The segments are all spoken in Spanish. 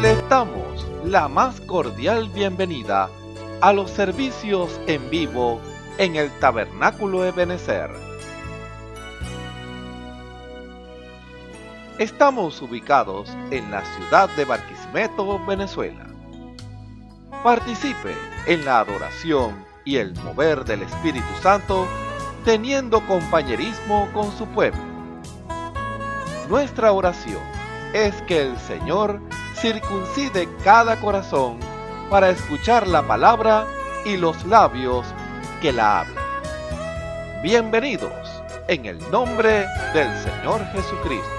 Les damos la más cordial bienvenida a los servicios en vivo en el Tabernáculo Ebenezer. Estamos ubicados en la ciudad de Barquisimeto, Venezuela. Participe en la adoración y el mover del Espíritu Santo, teniendo compañerismo con su pueblo. Nuestra oración es que el Señor circuncide cada corazón para escuchar la palabra y los labios que la hablan. Bienvenidos en el nombre del Señor Jesucristo.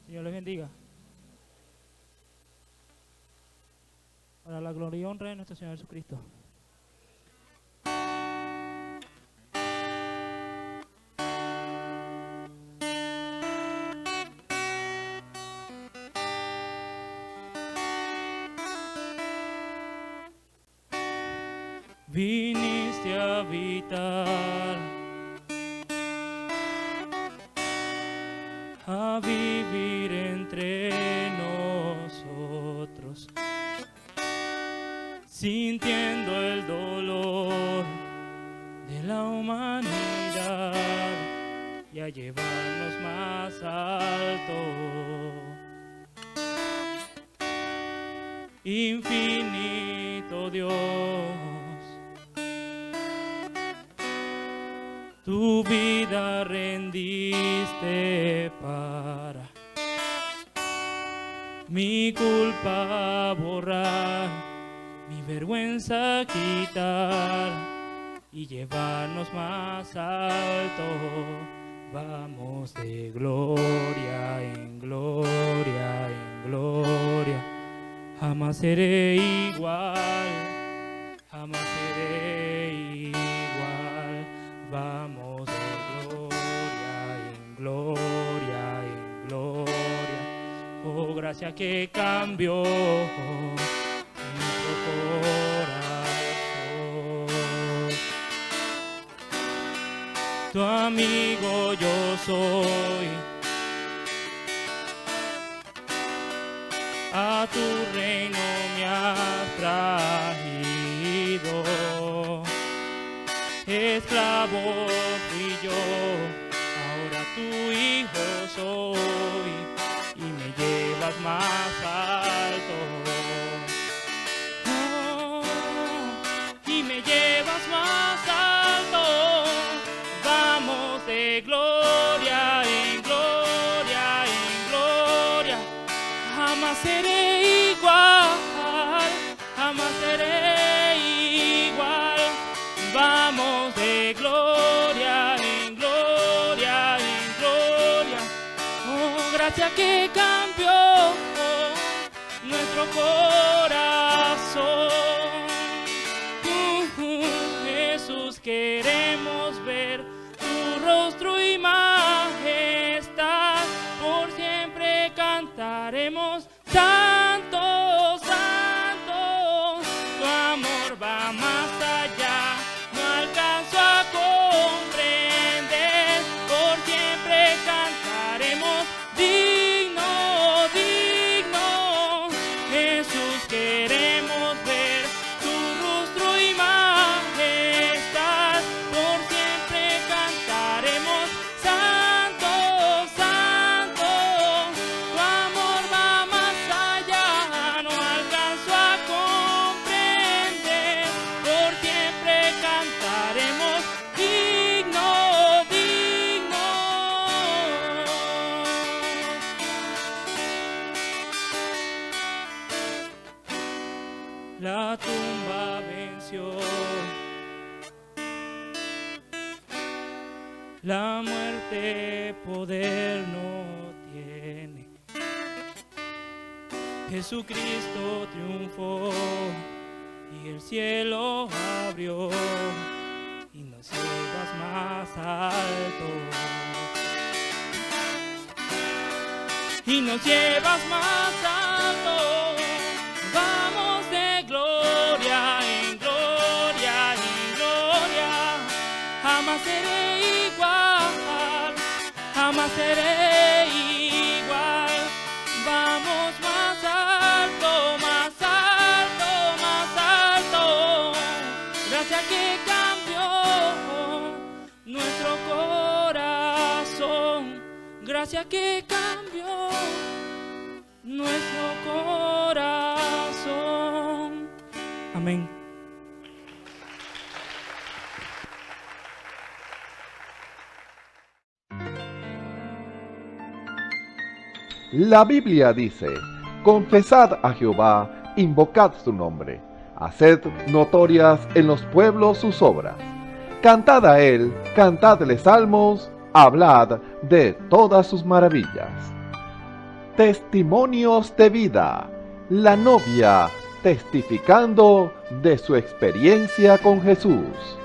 Dios les bendiga. Para la gloria y honra de nuestro Señor Jesucristo. Viniste a habitar, a vivir entre nosotros, sintiendo el dolor de la humanidad y a llevarnos más alto. Infinito Dios, tu vida rendiste para mi culpa borrar, mi vergüenza quitar y llevarnos más alto. Vamos de gloria en gloria en gloria. Jamás seré igual, jamás seré igual. Vamos de gloria en gloria en gloria. Oh, gracia que cambió nuestro corazón. Tu amigo yo soy, a tu reino me has traído. Esclavo fui yo, ahora tu hijo soy, y me llevas más alto. Oh, y me llevas más alto. Vamos de gloria en gloria en gloria. Jamás seré igual, jamás seré igual. Vamos de gloria en gloria en gloria. Oh, gracia que cambió nuestro corazón. Jesús, queremos ver tu rostro y majestad. Por siempre cantaremos santo, santo. Tu amor va más allá, no alcanzo a comprender. Por siempre cantaremos digno, digno. Jesús, queremos ver tu rostro y majestad. Por siempre cantaremos santo, santo. Tu amor va más allá, no alcanzo a comprender. Por siempre cantaremos digno, digno. La tumba venció, La muerte poder no tiene. Jesucristo triunfó y el cielo abrió y nos llevas más alto. Y nos llevas más alto. Vamos de gloria en gloria en gloria. Jamás seré igual, jamás seré igual. Vamos más alto, más alto, más alto. Gracias que cambió nuestro corazón. Gracias que cambió nuestro corazón. Amén. La Biblia dice, confesad a Jehová, invocad su nombre, haced notorias en los pueblos sus obras. Cantad a él, cantadle salmos, hablad de todas sus maravillas. Testimonios de vida, la novia testificando de su experiencia con Jesús.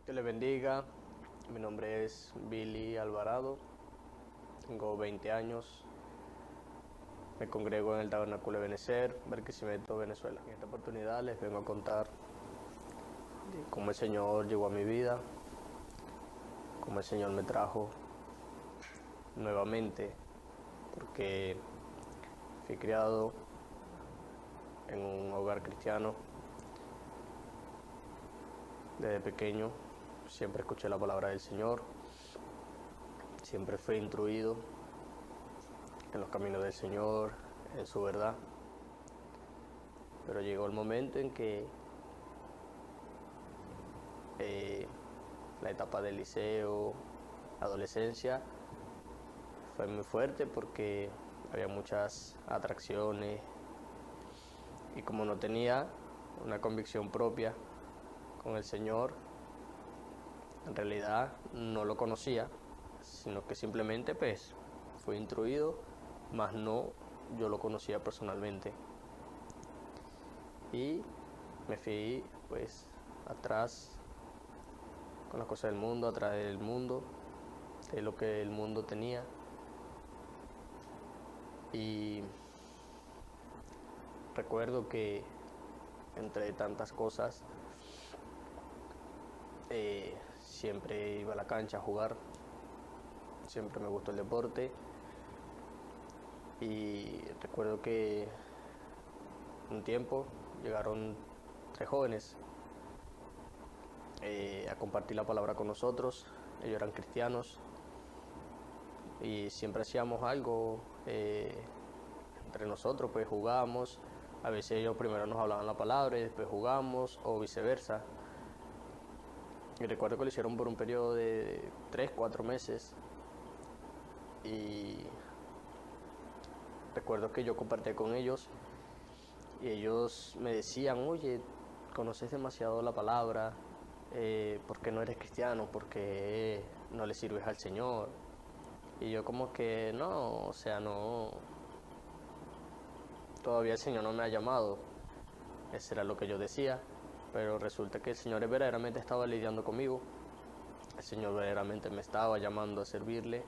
Dios les bendiga, mi nombre es Billy Alvarado, tengo 20 años, me congrego en el Tabernáculo de Benecer, Barquisimeto, Venezuela. En esta oportunidad les vengo a contar de cómo el Señor llegó a mi vida, cómo el Señor me trajo nuevamente, porque fui criado en un hogar cristiano. Desde pequeño siempre escuché la palabra del Señor, siempre fui instruido en los caminos del Señor, en su verdad. Pero llegó el momento en que la etapa del liceo, adolescencia, fue muy fuerte porque había muchas atracciones y como no tenía una convicción propia con el Señor, en realidad no lo conocía, sino que simplemente pues fui instruido, mas no yo lo conocía personalmente. Y me fui pues atrás con las cosas del mundo, atrás del mundo, de lo que el mundo tenía. Y recuerdo que entre tantas cosas siempre iba a la cancha a jugar, siempre me gustó el deporte. Y recuerdo que un tiempo llegaron 3 jóvenes a compartir la palabra con nosotros. Ellos eran cristianos y siempre hacíamos algo entre nosotros, pues jugábamos. A veces ellos primero nos hablaban la palabra y después jugamos, o viceversa. Y recuerdo que lo hicieron por un periodo de 3-4 meses. Y recuerdo que yo compartí con ellos y ellos me decían, oye, conoces demasiado la palabra, ¿por qué no eres cristiano? ¿Por qué no le sirves al Señor? Y yo como que no, o sea, no, todavía el Señor no me ha llamado. Eso era lo que yo decía, pero resulta que el Señor verdaderamente estaba lidiando conmigo. El Señor verdaderamente me estaba llamando a servirle,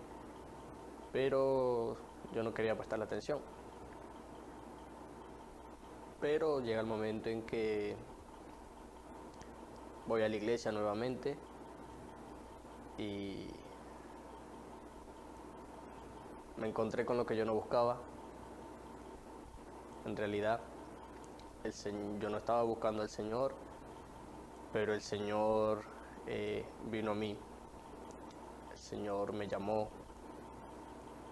pero yo no quería prestarle atención. Pero llega el momento en que voy a la iglesia nuevamente y me encontré con lo que yo no buscaba. En realidad, yo no estaba buscando al Señor, pero el Señor vino a mí. El Señor me llamó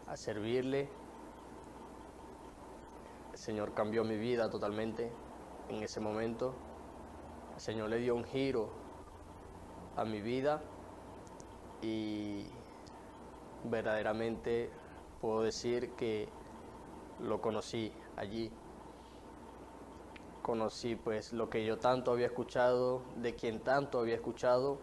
a servirle. El Señor cambió mi vida totalmente en ese momento. El Señor le dio un giro a mi vida y verdaderamente puedo decir que lo conocí allí. Conocí pues lo que yo tanto había escuchado, de quien tanto había escuchado,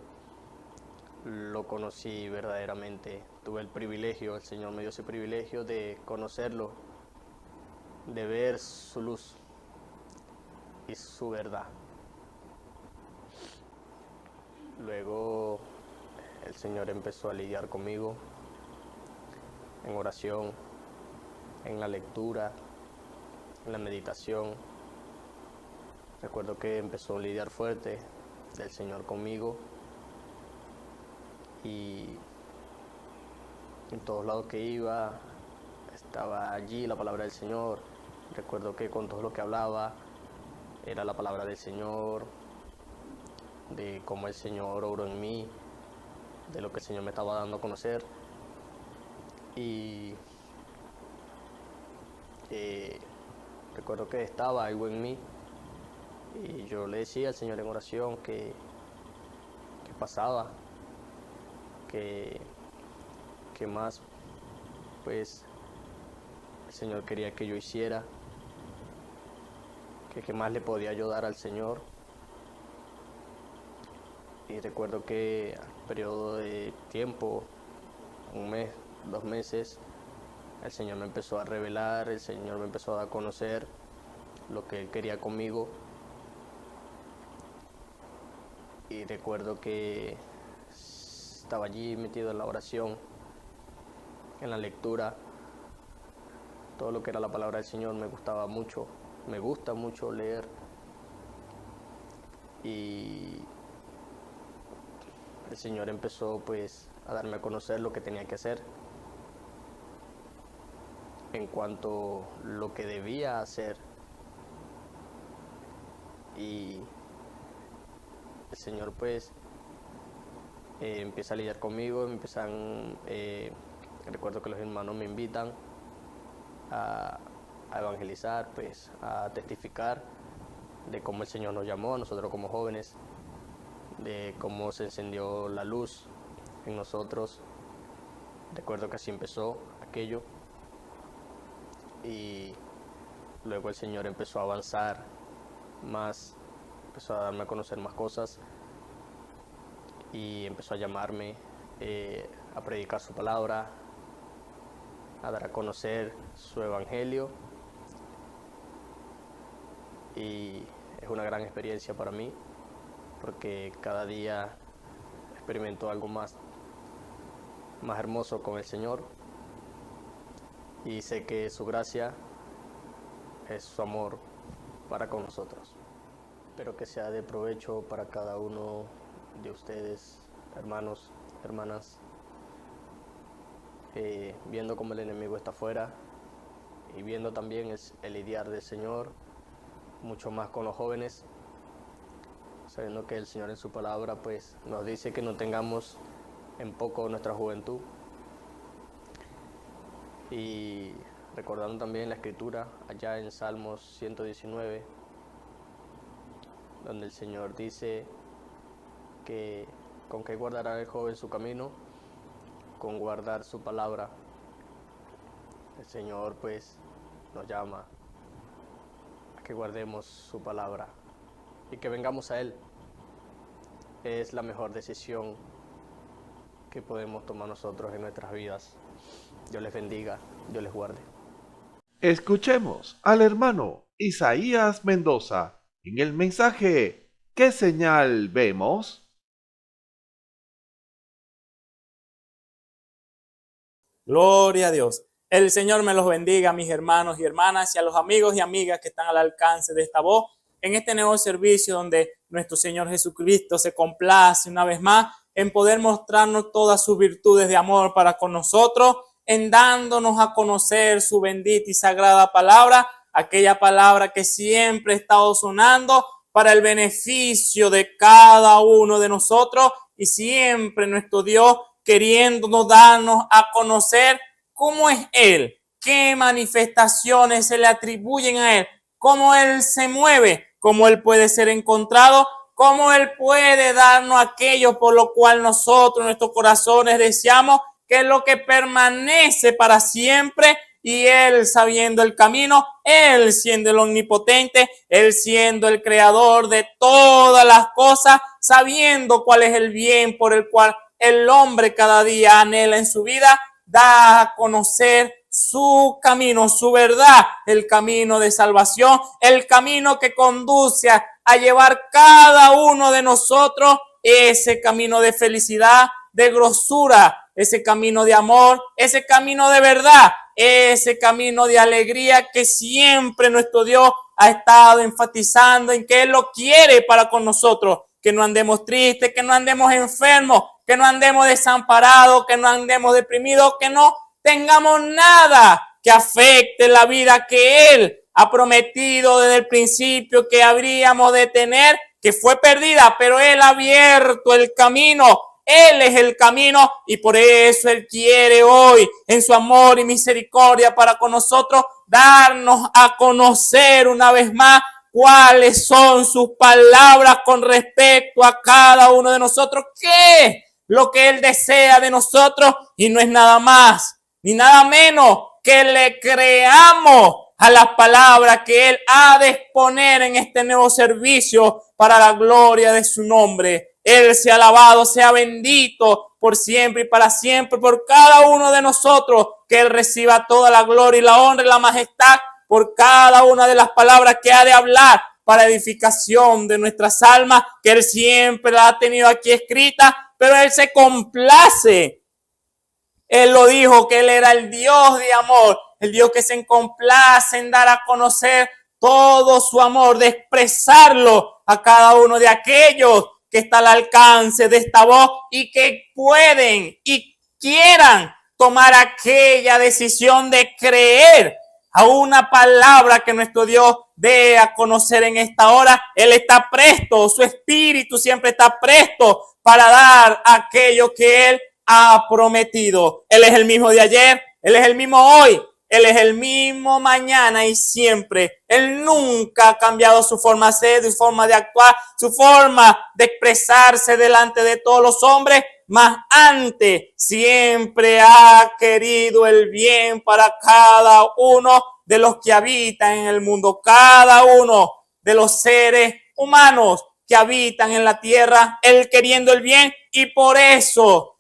lo conocí verdaderamente. Tuve el privilegio, el Señor me dio ese privilegio de conocerlo, de ver su luz y su verdad. Luego el Señor empezó a lidiar conmigo en oración, en la lectura, en la meditación. Recuerdo que empezó a lidiar fuerte del Señor conmigo, y en todos lados que iba estaba allí la palabra del Señor. Recuerdo que con todo lo que hablaba era la palabra del Señor, de cómo el Señor obró en mí, de lo que el Señor me estaba dando a conocer. Y recuerdo que estaba algo en mí y yo le decía al Señor en oración que pasaba, que más pues el Señor quería que yo hiciera, que más le podía ayudar al Señor. Y recuerdo que al periodo de tiempo, 1 mes, 2 meses, el Señor me empezó a revelar, el Señor me empezó a dar a conocer lo que Él quería conmigo. Y recuerdo que estaba allí metido en la oración, en la lectura. Todo lo que era la palabra del Señor me gustaba mucho, me gusta mucho leer. Y el Señor empezó pues a darme a conocer lo que tenía que hacer en cuanto a lo que debía hacer. Y el Señor pues empieza a lidiar conmigo, recuerdo que los hermanos me invitan a evangelizar, pues a testificar de cómo el Señor nos llamó a nosotros como jóvenes, de cómo se encendió la luz en nosotros. Recuerdo que así empezó aquello, y luego el Señor empezó a avanzar más, empezó a darme a conocer más cosas y empezó a llamarme a predicar su palabra, a dar a conocer su evangelio. Y es una gran experiencia para mí, porque cada día experimento algo más hermoso con el Señor, y sé que su gracia es su amor para con nosotros. Espero que sea de provecho para cada uno de ustedes, hermanos, hermanas, viendo cómo el enemigo está afuera y viendo también el lidiar del Señor, mucho más con los jóvenes, sabiendo que el Señor en su palabra pues nos dice que no tengamos en poco nuestra juventud. Y recordando también la escritura allá en Salmos 119, donde el Señor dice que con qué guardará el joven su camino, con guardar su palabra. El Señor pues nos llama a que guardemos su palabra y que vengamos a Él. Es la mejor decisión que podemos tomar nosotros en nuestras vidas. Dios les bendiga, Dios les guarde. Escuchemos al hermano Isaías Mendoza en el mensaje ¿Qué señal vemos? Gloria a Dios. El Señor me los bendiga, mis hermanos y hermanas, y a los amigos y amigas que están al alcance de esta voz en este nuevo servicio donde nuestro Señor Jesucristo se complace una vez más en poder mostrarnos todas sus virtudes de amor para con nosotros, en dándonos a conocer su bendita y sagrada palabra, aquella palabra que siempre ha estado sonando para el beneficio de cada uno de nosotros, y siempre nuestro Dios queriéndonos darnos a conocer cómo es Él, qué manifestaciones se le atribuyen a Él, cómo Él se mueve, cómo Él puede ser encontrado, cómo Él puede darnos aquello por lo cual nosotros, nuestros corazones deseamos, que es lo que permanece para siempre, y Él sabiendo el camino, Él siendo el omnipotente, Él siendo el creador de todas las cosas, sabiendo cuál es el bien por el cual el hombre cada día anhela en su vida, da a conocer su camino, su verdad, el camino de salvación, el camino que conduce a llevar cada uno de nosotros ese camino de felicidad, de grosura, ese camino de amor, ese camino de verdad, ese camino de alegría que siempre nuestro Dios ha estado enfatizando en que Él lo quiere para con nosotros, que no andemos tristes, que no andemos enfermos, que no andemos desamparados, que no andemos deprimidos, que no tengamos nada que afecte la vida que Él ha prometido desde el principio que habríamos de tener, que fue perdida, pero Él ha abierto el camino. Él es el camino y por eso Él quiere hoy, en su amor y misericordia para con nosotros, darnos a conocer una vez más cuáles son sus palabras con respecto a cada uno de nosotros. ¿Qué es lo que Él desea de nosotros? Y no es nada más ni nada menos que le creamos a las palabras que Él ha de exponer en este nuevo servicio para la gloria de su nombre. Él sea alabado, sea bendito por siempre y para siempre, por cada uno de nosotros, que Él reciba toda la gloria y la honra y la majestad por cada una de las palabras que ha de hablar para edificación de nuestras almas, que Él siempre la ha tenido aquí escrita, pero Él se complace. Él lo dijo, que Él era el Dios de amor, el Dios que se complace en dar a conocer todo su amor, de expresarlo a cada uno de aquellos que está al alcance de esta voz y que pueden y quieran tomar aquella decisión de creer a una palabra que nuestro Dios dé a conocer en esta hora. Él está presto, su espíritu siempre está presto para dar aquello que Él ha prometido. Él es el mismo de ayer, Él es el mismo hoy, Él es el mismo mañana y siempre. Él nunca ha cambiado su forma de ser, su forma de actuar, su forma de expresarse delante de todos los hombres, mas antes siempre ha querido el bien para cada uno de los que habitan en el mundo, cada uno de los seres humanos que habitan en la tierra, Él queriendo el bien, y por eso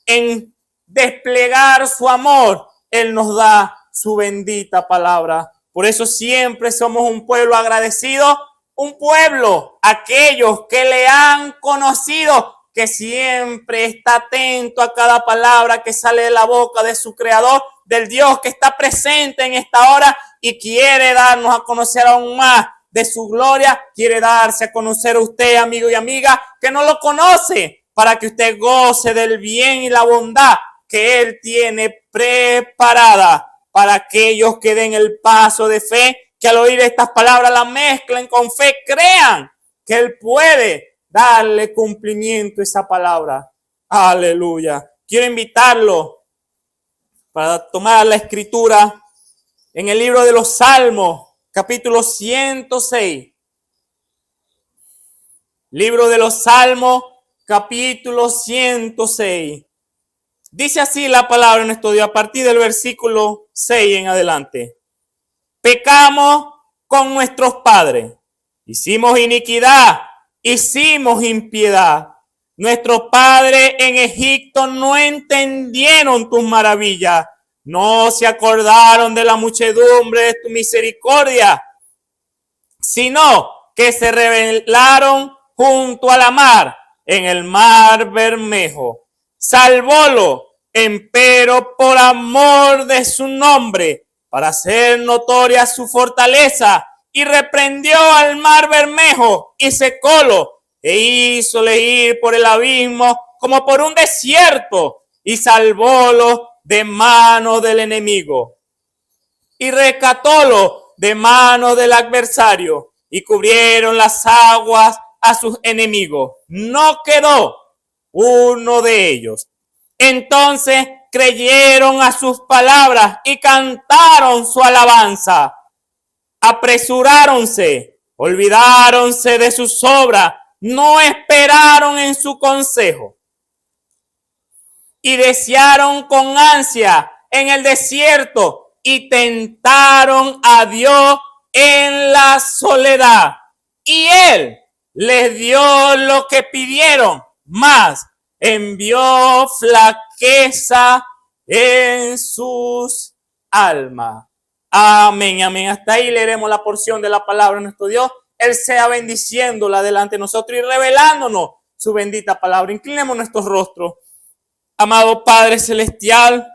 en desplegar su amor, Él nos da su bendita palabra. Por eso siempre somos un pueblo agradecido, un pueblo, aquellos que le han conocido, que siempre está atento a cada palabra que sale de la boca de su Creador, del Dios que está presente en esta hora y quiere darnos a conocer aún más de su gloria, quiere darse a conocer a usted, amigo y amiga, que no lo conoce, para que usted goce del bien y la bondad que Él tiene preparada para aquellos que den el paso de fe, que al oír estas palabras la mezclen con fe, crean que Él puede darle cumplimiento a esa palabra. Aleluya. Quiero invitarlo para tomar la escritura en el libro de los Salmos, capítulo 106. Libro de los Salmos, capítulo 106. Dice así la palabra en nuestro Dios a partir del versículo 6 en adelante. Pecamos con nuestros padres, hicimos iniquidad, hicimos impiedad. Nuestros padres en Egipto no entendieron tus maravillas, no se acordaron de la muchedumbre de tu misericordia, sino que se rebelaron junto a la mar, en el mar Bermejo. Salvólo, empero por amor de su nombre, para hacer notoria su fortaleza, y reprendió al mar Bermejo y secólo, e hízole ir por el abismo como por un desierto, y salvólo de mano del enemigo, y rescatólo de mano del adversario, y cubrieron las aguas a sus enemigos. No quedó uno de ellos. Entonces creyeron a sus palabras y cantaron su alabanza. Apresuráronse, olvidáronse de sus obras, no esperaron en su consejo. Y desearon con ansia en el desierto y tentaron a Dios en la soledad. Y Él les dio lo que pidieron, mas envió flaqueza en sus almas. Amén, amén. Hasta ahí leeremos la porción de la palabra de nuestro Dios. Él sea bendiciéndola delante de nosotros y revelándonos su bendita palabra. Inclinemos nuestros rostros. Amado Padre Celestial,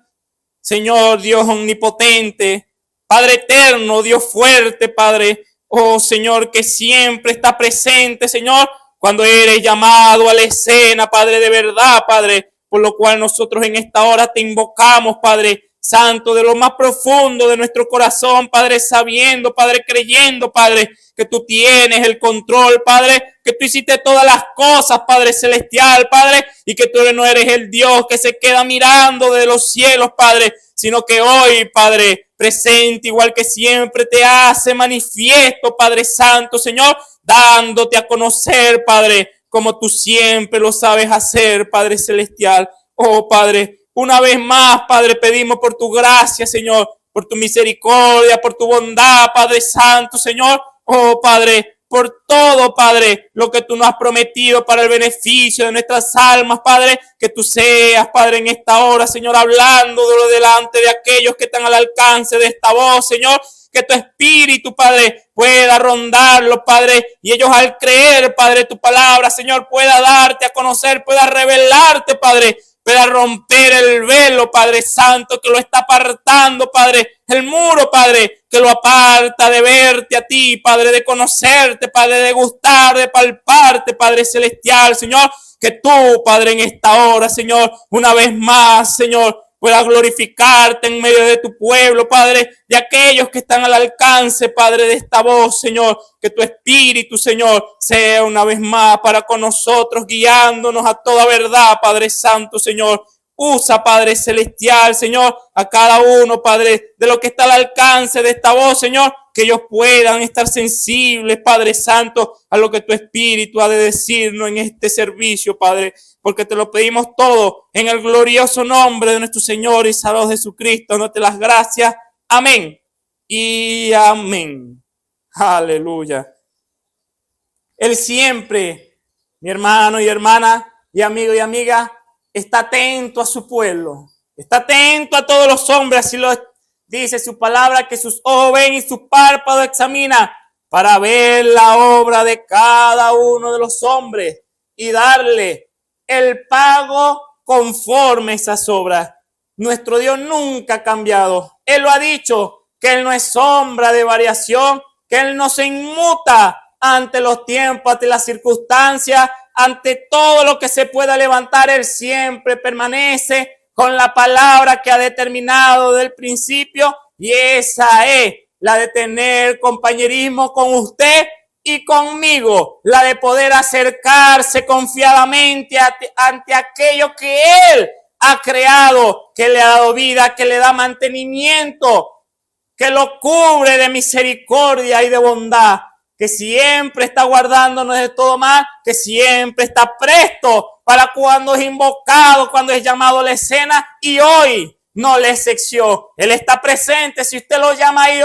Señor Dios omnipotente, Padre eterno, Dios fuerte, Padre, oh Señor, que siempre está presente, Señor, cuando eres llamado a la escena, Padre, de verdad, Padre, por lo cual nosotros en esta hora te invocamos, Padre Santo, de lo más profundo de nuestro corazón, Padre, sabiendo, Padre, creyendo, Padre, que tú tienes el control, Padre, que tú hiciste todas las cosas, Padre Celestial, Padre, y que tú no eres el Dios que se queda mirando de los cielos, Padre, sino que hoy, Padre, presente, igual que siempre, te hace manifiesto, Padre Santo, Señor, dándote a conocer, Padre, como tú siempre lo sabes hacer, Padre Celestial. Oh, Padre, una vez más, Padre, pedimos por tu gracia, Señor, por tu misericordia, por tu bondad, Padre Santo, Señor. Oh, Padre, por todo, Padre, lo que tú nos has prometido para el beneficio de nuestras almas, Padre, que tú seas, Padre, en esta hora, Señor, hablando de lo delante de aquellos que están al alcance de esta voz, Señor, que tu espíritu, Padre, pueda rondarlo, Padre, y ellos al creer, Padre, tu palabra, Señor, pueda darte a conocer, pueda revelarte, Padre, pueda romper el velo, Padre Santo, que lo está apartando, Padre, el muro, Padre, que lo aparta de verte a ti, Padre, de conocerte, Padre, de gustar, de palparte, Padre Celestial, Señor, que tú, Padre, en esta hora, Señor, una vez más, Señor, pueda glorificarte en medio de tu pueblo, Padre, de aquellos que están al alcance, Padre, de esta voz, Señor, que tu espíritu, Señor, sea una vez más para con nosotros, guiándonos a toda verdad, Padre Santo, Señor. Usa, Padre Celestial, Señor, a cada uno, Padre, de lo que está al alcance de esta voz, Señor, que ellos puedan estar sensibles, Padre Santo, a lo que tu Espíritu ha de decirnos en este servicio, Padre, porque te lo pedimos todo en el glorioso nombre de nuestro Señor y Salvador Jesucristo, dándote las gracias. Amén y amén. Aleluya. Él siempre, mi hermano y hermana, y amigo y amiga, está atento a su pueblo, está atento a todos los hombres, así lo dice su palabra, que sus ojos ven y sus párpados examina para ver la obra de cada uno de los hombres y darle el pago conforme a esas obras. Nuestro Dios nunca ha cambiado. Él lo ha dicho, que Él no es sombra de variación, que Él no se inmuta ante los tiempos, ante las circunstancias, ante todo lo que se pueda levantar. Él siempre permanece con la palabra que ha determinado del principio, y esa es la de tener compañerismo con usted y conmigo, la de poder acercarse confiadamente ante aquello que Él ha creado, que le ha dado vida, que le da mantenimiento, que lo cubre de misericordia y de bondad, que siempre está guardándonos de todo mal, que siempre está presto para cuando es invocado, cuando es llamado a la escena, y hoy no le excepció. Él está presente. Si usted lo llama ahí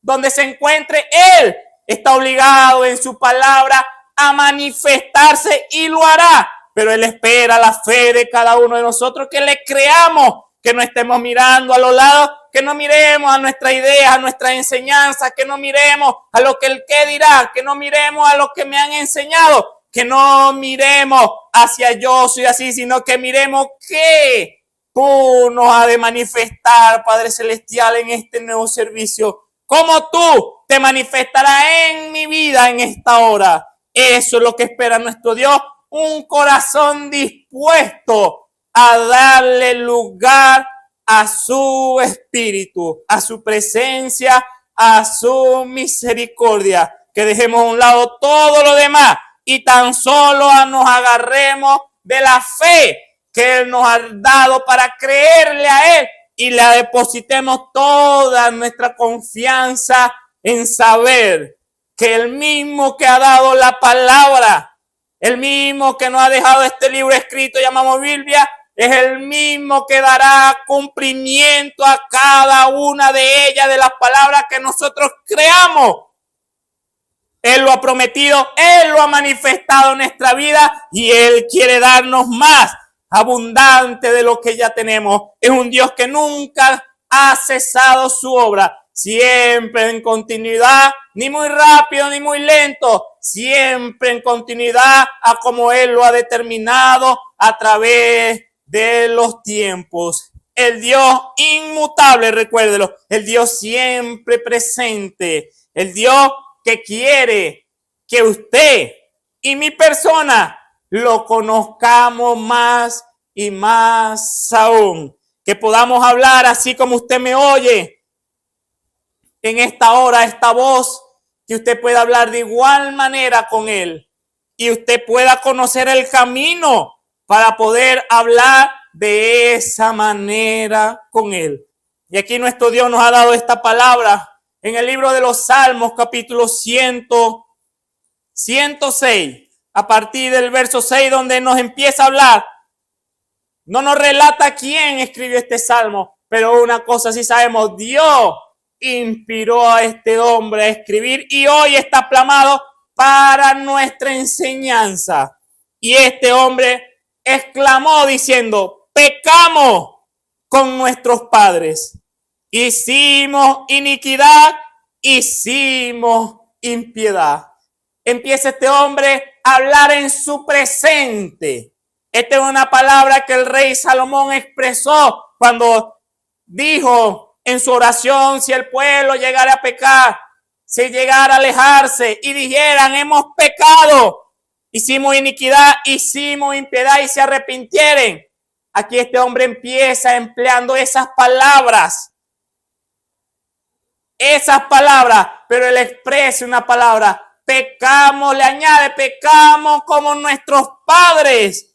donde se encuentre, Él está obligado en su palabra a manifestarse y lo hará. Pero Él espera la fe de cada uno de nosotros, que le creamos, que no estemos mirando a los lados, que no miremos a nuestra idea, a nuestra enseñanza, que no miremos a lo que el que dirá, que no miremos a lo que me han enseñado, que no miremos hacia yo soy así, sino que miremos que tú nos has de manifestar, Padre Celestial, en este nuevo servicio. Como tú te manifestarás en mi vida en esta hora. Eso es lo que espera nuestro Dios, un corazón dispuesto a darle lugar a su espíritu, a su presencia, a su misericordia. Que dejemos a un lado todo lo demás y tan solo nos agarremos de la fe que Él nos ha dado para creerle a Él, y le depositemos toda nuestra confianza en saber que el mismo que ha dado la palabra, el mismo que nos ha dejado este libro escrito llamado Biblia, es el mismo que dará cumplimiento a cada una de ellas, de las palabras que nosotros creamos. Él lo ha prometido, Él lo ha manifestado en nuestra vida y Él quiere darnos más abundante de lo que ya tenemos. Es un Dios que nunca ha cesado su obra, siempre en continuidad, ni muy rápido ni muy lento, siempre en continuidad a como Él lo ha determinado a través de los tiempos. El Dios inmutable, recuérdelo, el Dios siempre presente, el Dios que quiere que usted y mi persona lo conozcamos más y más aún. Que podamos hablar así como usted me oye en esta hora, esta voz, que usted pueda hablar de igual manera con Él y usted pueda conocer el camino para poder hablar de esa manera con Él. Y aquí nuestro Dios nos ha dado esta palabra en el libro de los Salmos, capítulo 106, a partir del verso 6, donde nos empieza a hablar. No nos relata quién escribió este salmo, pero una cosa sí sabemos, Dios inspiró a este hombre a escribir y hoy está plasmado para nuestra enseñanza. Y este hombre exclamó diciendo, pecamos con nuestros padres, hicimos iniquidad, hicimos impiedad. Empieza este hombre a hablar en su presente. Esta es una palabra que el rey Salomón expresó cuando dijo en su oración, si el pueblo llegara a pecar, si llegara a alejarse y dijeran, hemos pecado, hicimos iniquidad, hicimos impiedad y se arrepintieren. Aquí este hombre empieza empleando esas palabras, pero él expresa una palabra, pecamos, le añade, pecamos como nuestros padres.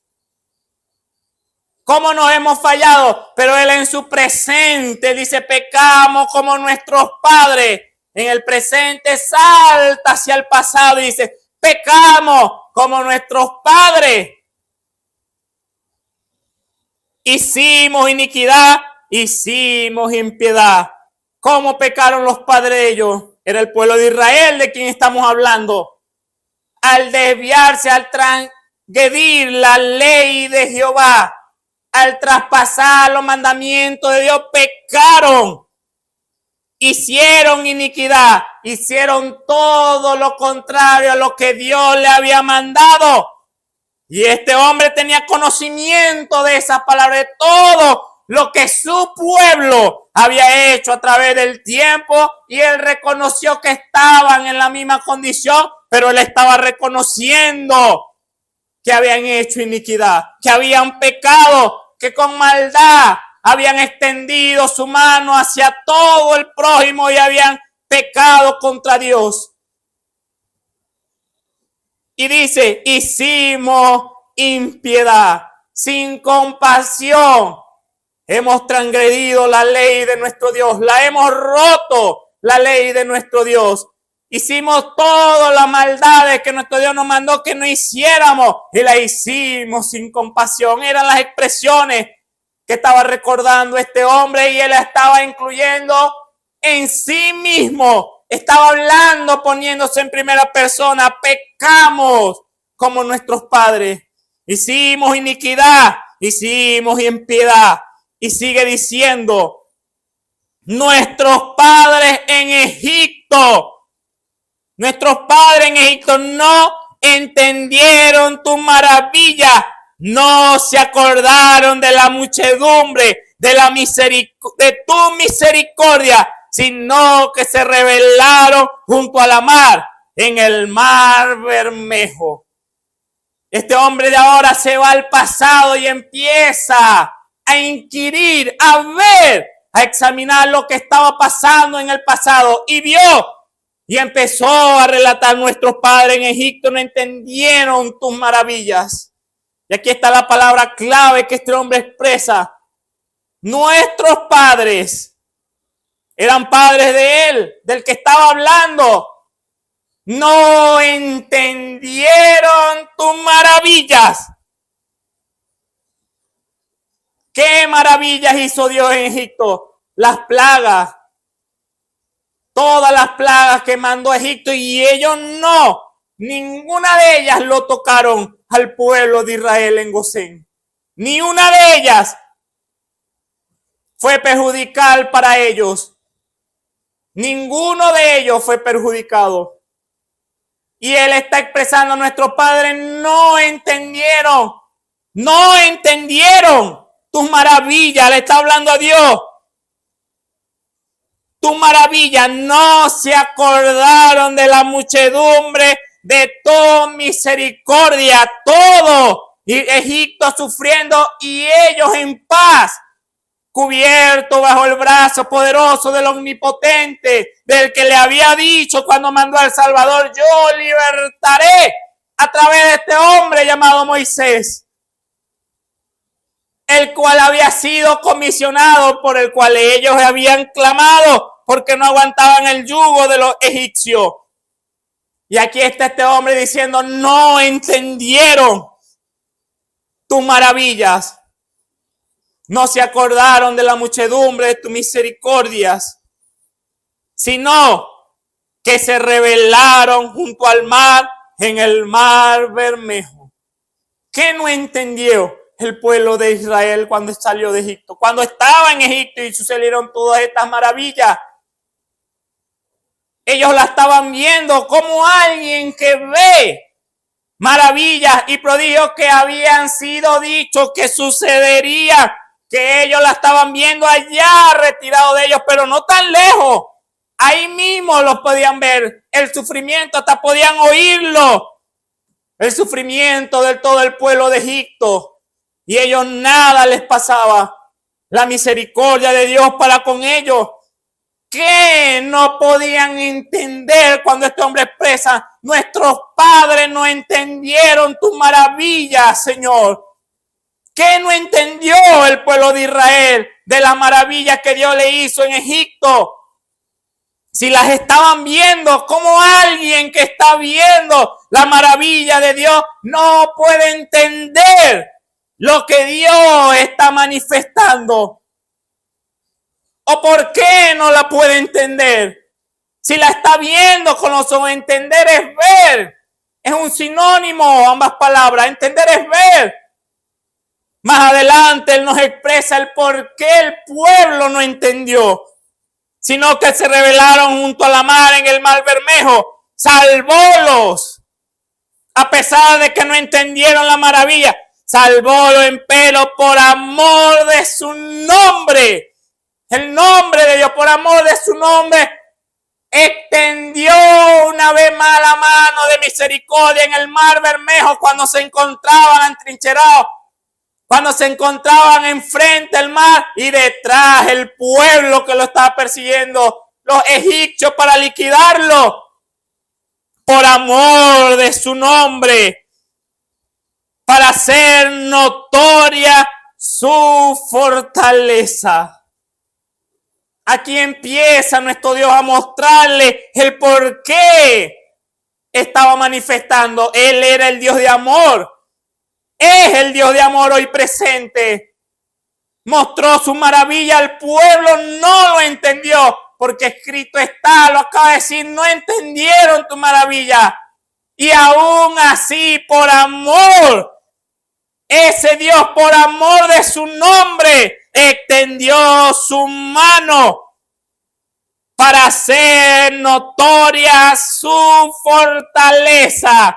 ¿Cómo nos hemos fallado? Pero él en su presente dice, pecamos como nuestros padres. En el presente salta hacia el pasado y dice, pecamos como nuestros padres. Hicimos iniquidad, hicimos impiedad. ¿Cómo pecaron los padres de ellos? Era el pueblo de Israel de quien estamos hablando. Al desviarse, al transgredir la ley de Jehová, al traspasar los mandamientos de Dios, pecaron, hicieron iniquidad, hicieron todo lo contrario a lo que Dios le había mandado. Y este hombre tenía conocimiento de esas palabras, de todo lo que su pueblo había hecho a través del tiempo, y él reconoció que estaban en la misma condición, pero él estaba reconociendo que habían hecho iniquidad, que habían pecado, que con maldad habían extendido su mano hacia todo el prójimo y habían pecado contra Dios. Y dice, hicimos impiedad, sin compasión. Hemos transgredido la ley de nuestro Dios, la hemos roto, la ley de nuestro Dios. Hicimos todas las maldades que nuestro Dios nos mandó que no hiciéramos y las hicimos sin compasión. Eran las expresiones que estaba recordando este hombre y él estaba incluyendo en sí mismo. Estaba hablando, poniéndose en primera persona. Pecamos como nuestros padres. Hicimos iniquidad, hicimos impiedad. Y sigue diciendo, nuestros padres en Egipto no entendieron tu maravilla, no se acordaron de la muchedumbre de tu misericordia, sino que se rebelaron junto a la mar, en el mar Bermejo. Este hombre de ahora se va al pasado y empieza a inquirir, a ver, a examinar lo que estaba pasando en el pasado, y vio y empezó a relatar, nuestros padres en Egipto no entendieron tus maravillas. Y aquí está la palabra clave que este hombre expresa. Nuestros padres eran padres de él, del que estaba hablando. No entendieron tus maravillas. ¿Qué maravillas hizo Dios en Egipto? Las plagas. todas las plagas que mandó a Egipto, y ellos no, ninguna de ellas lo tocaron al pueblo de Israel en Gosén. Ni una de ellas fue perjudicial para ellos. Ninguno de ellos fue perjudicado. Y él está expresando a nuestros padres no entendieron tus maravillas. Le está hablando a Dios. Tus maravillas, no se acordaron de la muchedumbre de tu misericordia. Todo Egipto sufriendo y ellos en paz, cubierto bajo el brazo poderoso del Omnipotente, del que le había dicho cuando mandó al Salvador: yo libertaré a través de este hombre llamado Moisés, el cual había sido comisionado, por el cual ellos habían clamado porque no aguantaban el yugo de los egipcios. Y aquí está este hombre diciendo: no entendieron tus maravillas, no se acordaron de la muchedumbre de tus misericordias, sino que se rebelaron junto al mar, en el mar Bermejo. ¿Qué no entendió el pueblo de Israel cuando salió de Egipto? Cuando estaba en Egipto y sucedieron todas estas maravillas, ellos la estaban viendo como alguien que ve maravillas y prodigios que habían sido dichos que sucedería, que ellos la estaban viendo allá retirado de ellos, pero no tan lejos. Ahí mismo los podían ver. El sufrimiento, hasta podían oírlo. El sufrimiento de todo el pueblo de Egipto. Y ellos nada les pasaba. La misericordia de Dios para con ellos. ¿Qué no podían entender cuando este hombre expresa: nuestros padres no entendieron tus maravillas, Señor? ¿Qué no entendió el pueblo de Israel de las maravillas que Dios le hizo en Egipto? Si las estaban viendo, como alguien que está viendo la maravilla de Dios no puede entender lo que Dios está manifestando? ¿O por qué no la puede entender? Si la está viendo con los ojos, entender es ver. Es un sinónimo, ambas palabras. Entender es ver. Más adelante Él nos expresa el por qué el pueblo no entendió, sino que se rebelaron junto a la mar en el mar Bermejo. Salvólos, a pesar de que no entendieron la maravilla. Salvólos empero por amor de su nombre. El nombre de Dios, por amor de su nombre, extendió una vez más la mano de misericordia en el mar Bermejo cuando se encontraban entrincherados, cuando se encontraban enfrente del mar y detrás el pueblo que lo estaba persiguiendo, los egipcios, para liquidarlo. Por amor de su nombre, para hacer notoria su fortaleza. Aquí empieza nuestro Dios a mostrarle el por qué estaba manifestando. Él era el Dios de amor. Es el Dios de amor hoy presente. Mostró su maravilla al pueblo, no lo entendió, porque escrito está, lo acaba de decir, no entendieron tu maravilla. Y aún así, por amor, ese Dios, por amor de su nombre, extendió su mano para hacer notoria su fortaleza,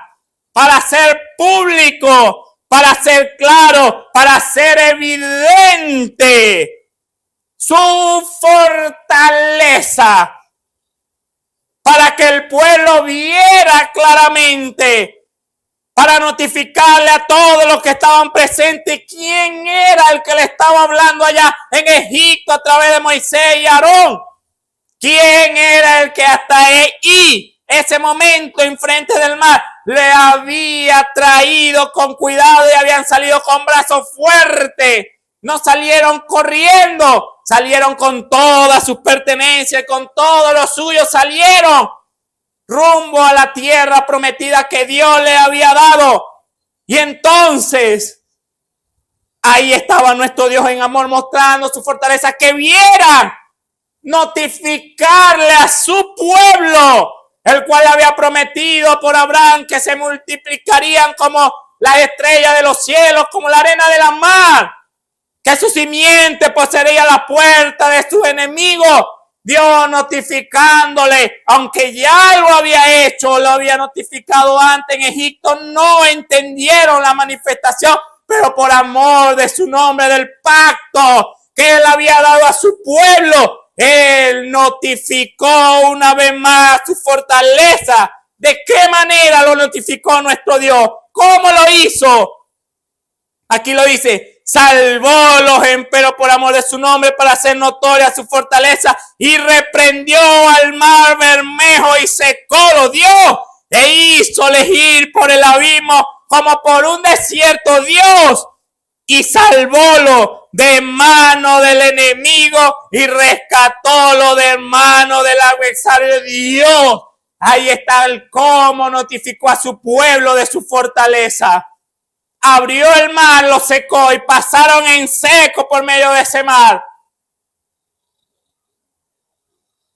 para hacer público, para hacer claro, para hacer evidente su fortaleza, para que el pueblo viera claramente, para notificarle a todos los que estaban presentes quién era el que le estaba hablando allá en Egipto a través de Moisés y Aarón. ¿Quién era el que hasta ahí, ese momento enfrente del mar, le había traído con cuidado y habían salido con brazos fuertes? No salieron corriendo, salieron con todas sus pertenencias, con todo lo suyo, salieron rumbo a la tierra prometida que Dios le había dado. Y entonces, ahí estaba nuestro Dios en amor mostrando su fortaleza, que vieran notificarle a su pueblo, el cual había prometido por Abraham que se multiplicarían como las estrellas de los cielos, como la arena de la mar, que su simiente poseería la puerta de sus enemigos. Dios notificándole, aunque ya lo había hecho, lo había notificado antes en Egipto, no entendieron la manifestación, pero por amor de su nombre, del pacto que él había dado a su pueblo, él notificó una vez más su fortaleza. ¿De qué manera lo notificó nuestro Dios? ¿Cómo lo hizo? Aquí lo dice: salvó los emperos por amor de su nombre para hacer notoria su fortaleza, y reprendió al mar Bermejo y secó Dios, e hízoles ir por el abismo como por un desierto Dios, y salvólo de mano del enemigo y rescatólo de mano del adversario de Dios. Ahí está el cómo notificó a su pueblo de su fortaleza. Abrió el mar, lo secó y pasaron en seco por medio de ese mar.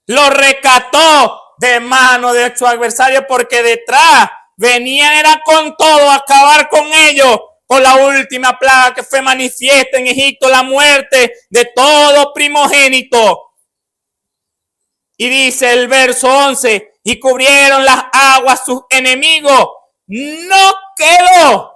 Lo rescató de mano de su adversario, porque detrás venían, era con todo, a acabar con ellos por la última plaga que fue manifiesta en Egipto, la muerte de todo primogénito. Y dice el verso 11: y cubrieron las aguas sus enemigos, no quedó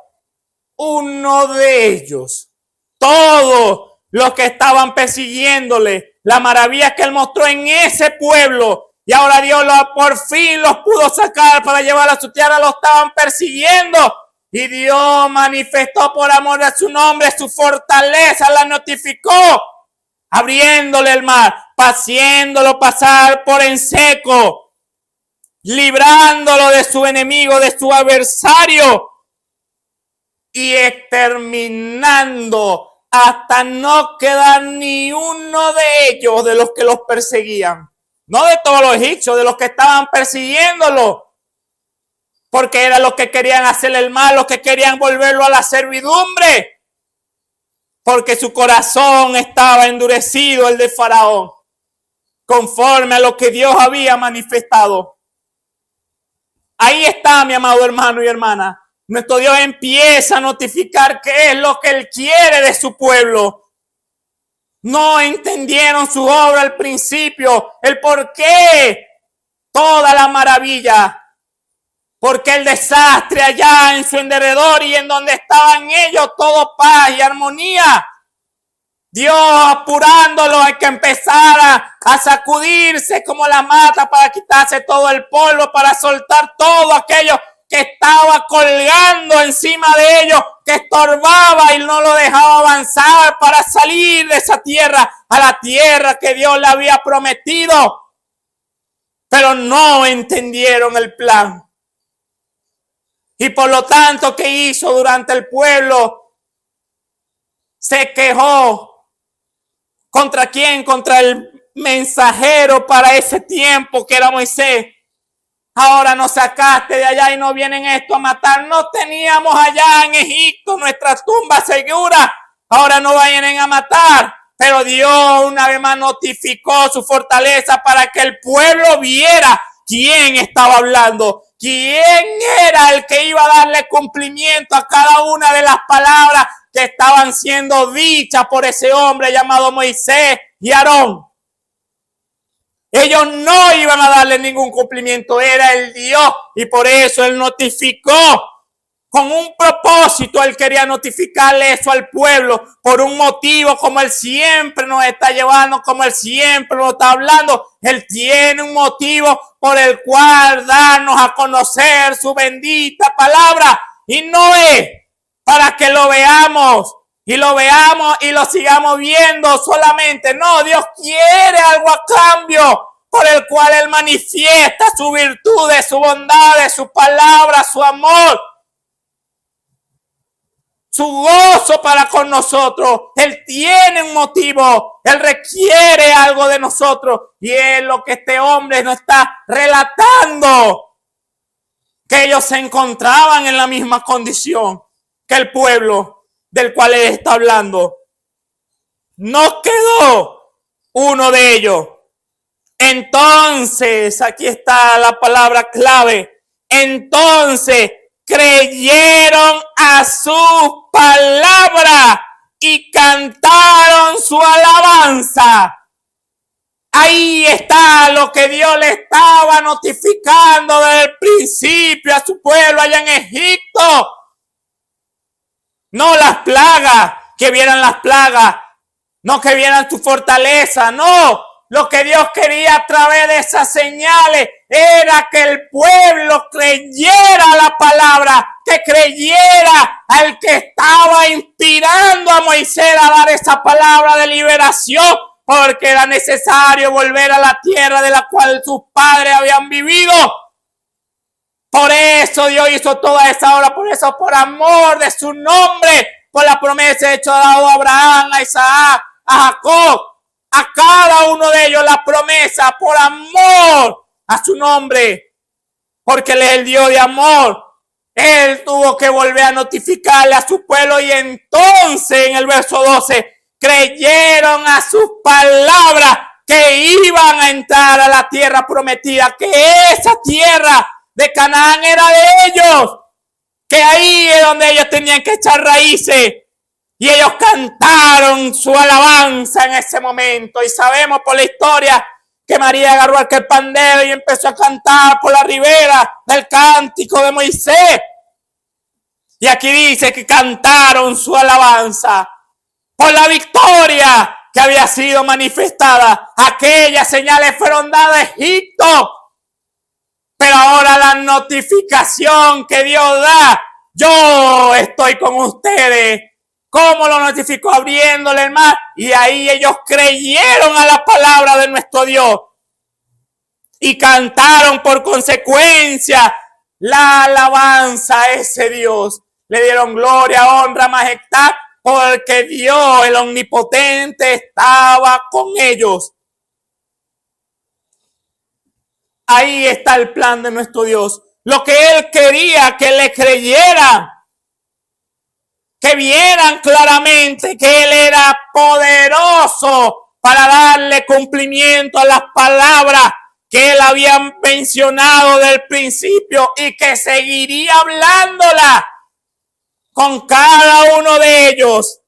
uno de ellos. Todos los que estaban persiguiéndole, la maravilla que él mostró en ese pueblo, y ahora Dios por fin los pudo sacar para llevar a su tierra, lo estaban persiguiendo, y Dios manifestó por amor de su nombre su fortaleza, la notificó, abriéndole el mar, haciéndolo pasar por en seco, librándolo de su enemigo, de su adversario, y exterminando hasta no quedar ni uno de ellos, de los que los perseguían. No de todos los egipcios, de los que estaban persiguiéndolo, porque eran los que querían hacerle el mal, los que querían volverlo a la servidumbre, porque su corazón estaba endurecido, el de Faraón, conforme a lo que Dios había manifestado. Ahí está, mi amado hermano y hermana. Nuestro Dios empieza a notificar qué es lo que Él quiere de su pueblo. No entendieron su obra al principio, el por qué, toda la maravilla, porque el desastre allá en su derredor y en donde estaban ellos, todo paz y armonía. Dios apurándolo, hay que empezar a sacudirse como la mata para quitarse todo el polvo, para soltar todo aquello que estaba colgando encima de ellos, que estorbaba y no lo dejaba avanzar para salir de esa tierra, a la tierra que Dios le había prometido. Pero no entendieron el plan. Y por lo tanto, ¿qué hizo durante el pueblo? Se quejó. ¿Contra quién? Contra el mensajero para ese tiempo, que era Moisés. Ahora nos sacaste de allá y nos vienen esto a matar. No teníamos allá en Egipto nuestras tumbas seguras. Ahora nos vienen a matar. Pero Dios una vez más notificó su fortaleza para que el pueblo viera quién estaba hablando. ¿Quién era el que iba a darle cumplimiento a cada una de las palabras que estaban siendo dichas por ese hombre llamado Moisés y Aarón? Ellos no iban a darle ningún cumplimiento, era el Dios, y por eso Él notificó con un propósito. Él quería notificarle eso al pueblo por un motivo, como Él siempre nos está llevando, como Él siempre nos está hablando. Él tiene un motivo por el cual darnos a conocer su bendita palabra, y no es para que lo veamos y lo sigamos viendo solamente. No, Dios quiere algo a cambio, por el cual Él manifiesta su virtud, su bondad, su palabra, su amor, su gozo para con nosotros. Él tiene un motivo, Él requiere algo de nosotros, y es lo que este hombre nos está relatando, que ellos se encontraban en la misma condición que el pueblo del cual Él está hablando. No quedó uno de ellos. Entonces, aquí está la palabra clave. Entonces creyeron a su palabra y cantaron su alabanza. Ahí está lo que Dios le estaba notificando desde el principio a su pueblo allá en Egipto. No las plagas, que vieran las plagas, no que vieran su fortaleza, no. Lo que Dios quería a través de esas señales era que el pueblo creyera la palabra, que creyera al que estaba inspirando a Moisés a dar esa palabra de liberación, porque era necesario volver a la tierra de la cual sus padres habían vivido. Por eso Dios hizo toda esa obra, por eso, por amor de su nombre, por la promesa hecha a Abraham, a Isaac, a Jacob, a cada uno de ellos la promesa, por amor a su nombre, porque Él es el Dios de amor. Él tuvo que volver a notificarle a su pueblo y entonces en el verso 12 creyeron a sus palabras que iban a entrar a la tierra prometida, que esa tierra de Canaán era de ellos, que ahí es donde ellos tenían que echar raíces. Y ellos cantaron su alabanza en ese momento. Y sabemos por la historia que María agarró aquel pandero y empezó a cantar por la ribera del cántico de Moisés. Y aquí dice que cantaron su alabanza por la victoria que había sido manifestada. Aquellas señales fueron dadas a Egipto. Pero ahora la notificación que Dios da, yo estoy con ustedes. ¿Cómo lo notificó? Abriéndole el mar. Y ahí ellos creyeron a la palabra de nuestro Dios. Y cantaron por consecuencia la alabanza a ese Dios. Le dieron gloria, honra, majestad, porque Dios, el omnipotente, estaba con ellos. Ahí está el plan de nuestro Dios. Lo que Él quería que le creyeran. Que vieran claramente que Él era poderoso para darle cumplimiento a las palabras que Él había mencionado del principio y que seguiría hablándola con cada uno de ellos.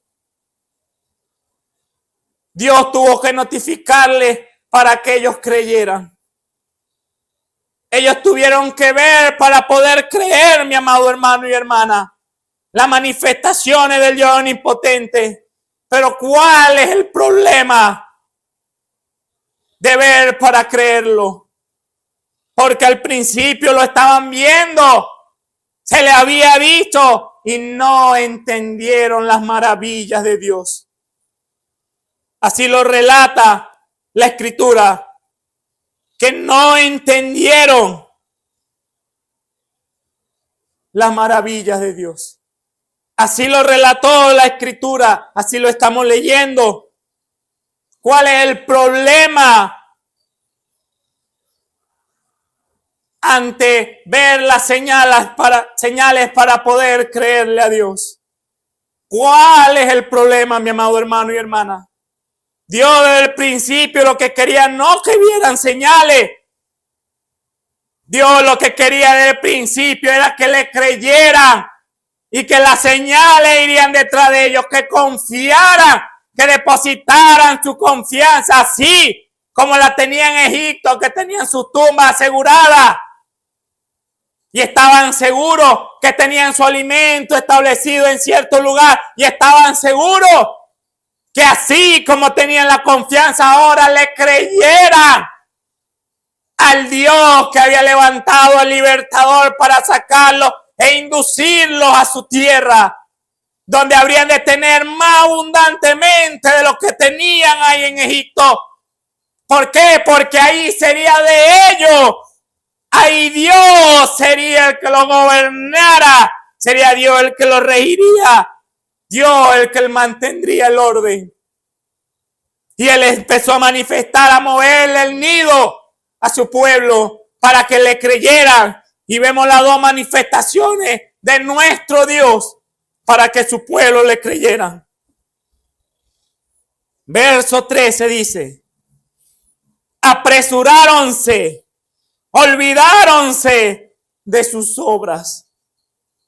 Dios tuvo que notificarle para que ellos creyeran. Ellos tuvieron que ver para poder creer, mi amado hermano y hermana, las manifestaciones del Dios omnipotente. Pero ¿cuál es el problema de ver para creerlo? Porque al principio lo estaban viendo, se le había dicho y no entendieron las maravillas de Dios. Así lo relata la Escritura, que no entendieron las maravillas de Dios. Así lo relató la Escritura, así lo estamos leyendo. ¿Cuál es el problema ante ver las señales para poder creerle a Dios? ¿Cuál es el problema, mi amado hermano y hermana? Dios desde el principio lo que quería no que vieran señales. Dios lo que quería desde el principio era que le creyeran y que las señales irían detrás de ellos, que confiaran, que depositaran su confianza, así como la tenían en Egipto, que tenían sus tumbas aseguradas y estaban seguros que tenían su alimento establecido en cierto lugar y estaban seguros que así como tenían la confianza ahora le creyeran al Dios que había levantado al libertador para sacarlos e inducirlos a su tierra, donde habrían de tener más abundantemente de lo que tenían ahí en Egipto. ¿Por qué? Porque ahí sería de ellos. Ahí Dios sería el que lo gobernara. Sería Dios el que lo regiría. Dios el que mantendría el orden. Y Él empezó a manifestar, a moverle el nido a su pueblo para que le creyeran. Y vemos las dos manifestaciones de nuestro Dios para que su pueblo le creyeran. Verso 13 dice: apresuráronse, olvidáronse de sus obras,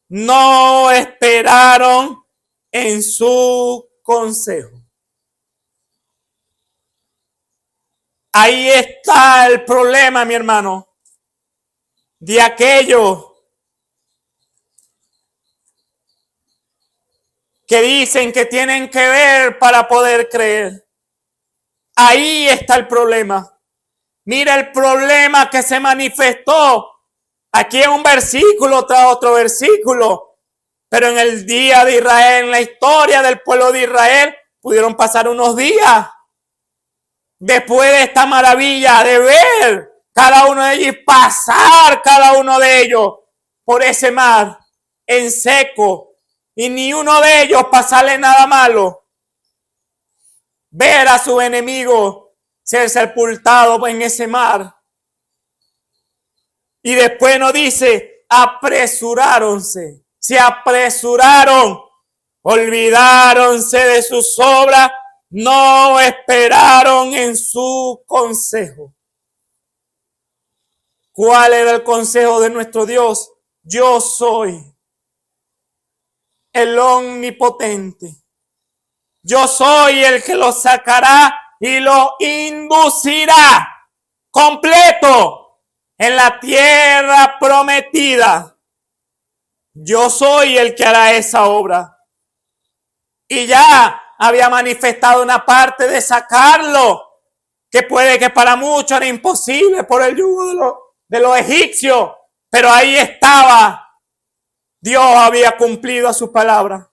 no esperaron en su consejo. Ahí está el problema, mi hermano, de aquellos que dicen que tienen que ver para poder creer. Ahí está el problema. Mira el problema que se manifestó aquí en un versículo tras otro versículo. Pero en el día de Israel, en la historia del pueblo de Israel, pudieron pasar unos días después de esta maravilla de ver cada uno de ellos y pasar cada uno de ellos por ese mar en seco. Y ni uno de ellos pasarle nada malo. Ver a su enemigo ser sepultado en ese mar. Y después nos dice, apresuráronse. Se apresuraron. Olvidáronse de sus obras. No esperaron en su consejo. ¿Cuál era el consejo de nuestro Dios? Yo soy el omnipotente. Yo soy el que lo sacará y lo inducirá completo en la tierra prometida. Yo soy el que hará esa obra. Y ya había manifestado una parte de sacarlo, que puede que para muchos era imposible por el yugo de los egipcios, pero ahí estaba. Dios había cumplido a su palabra.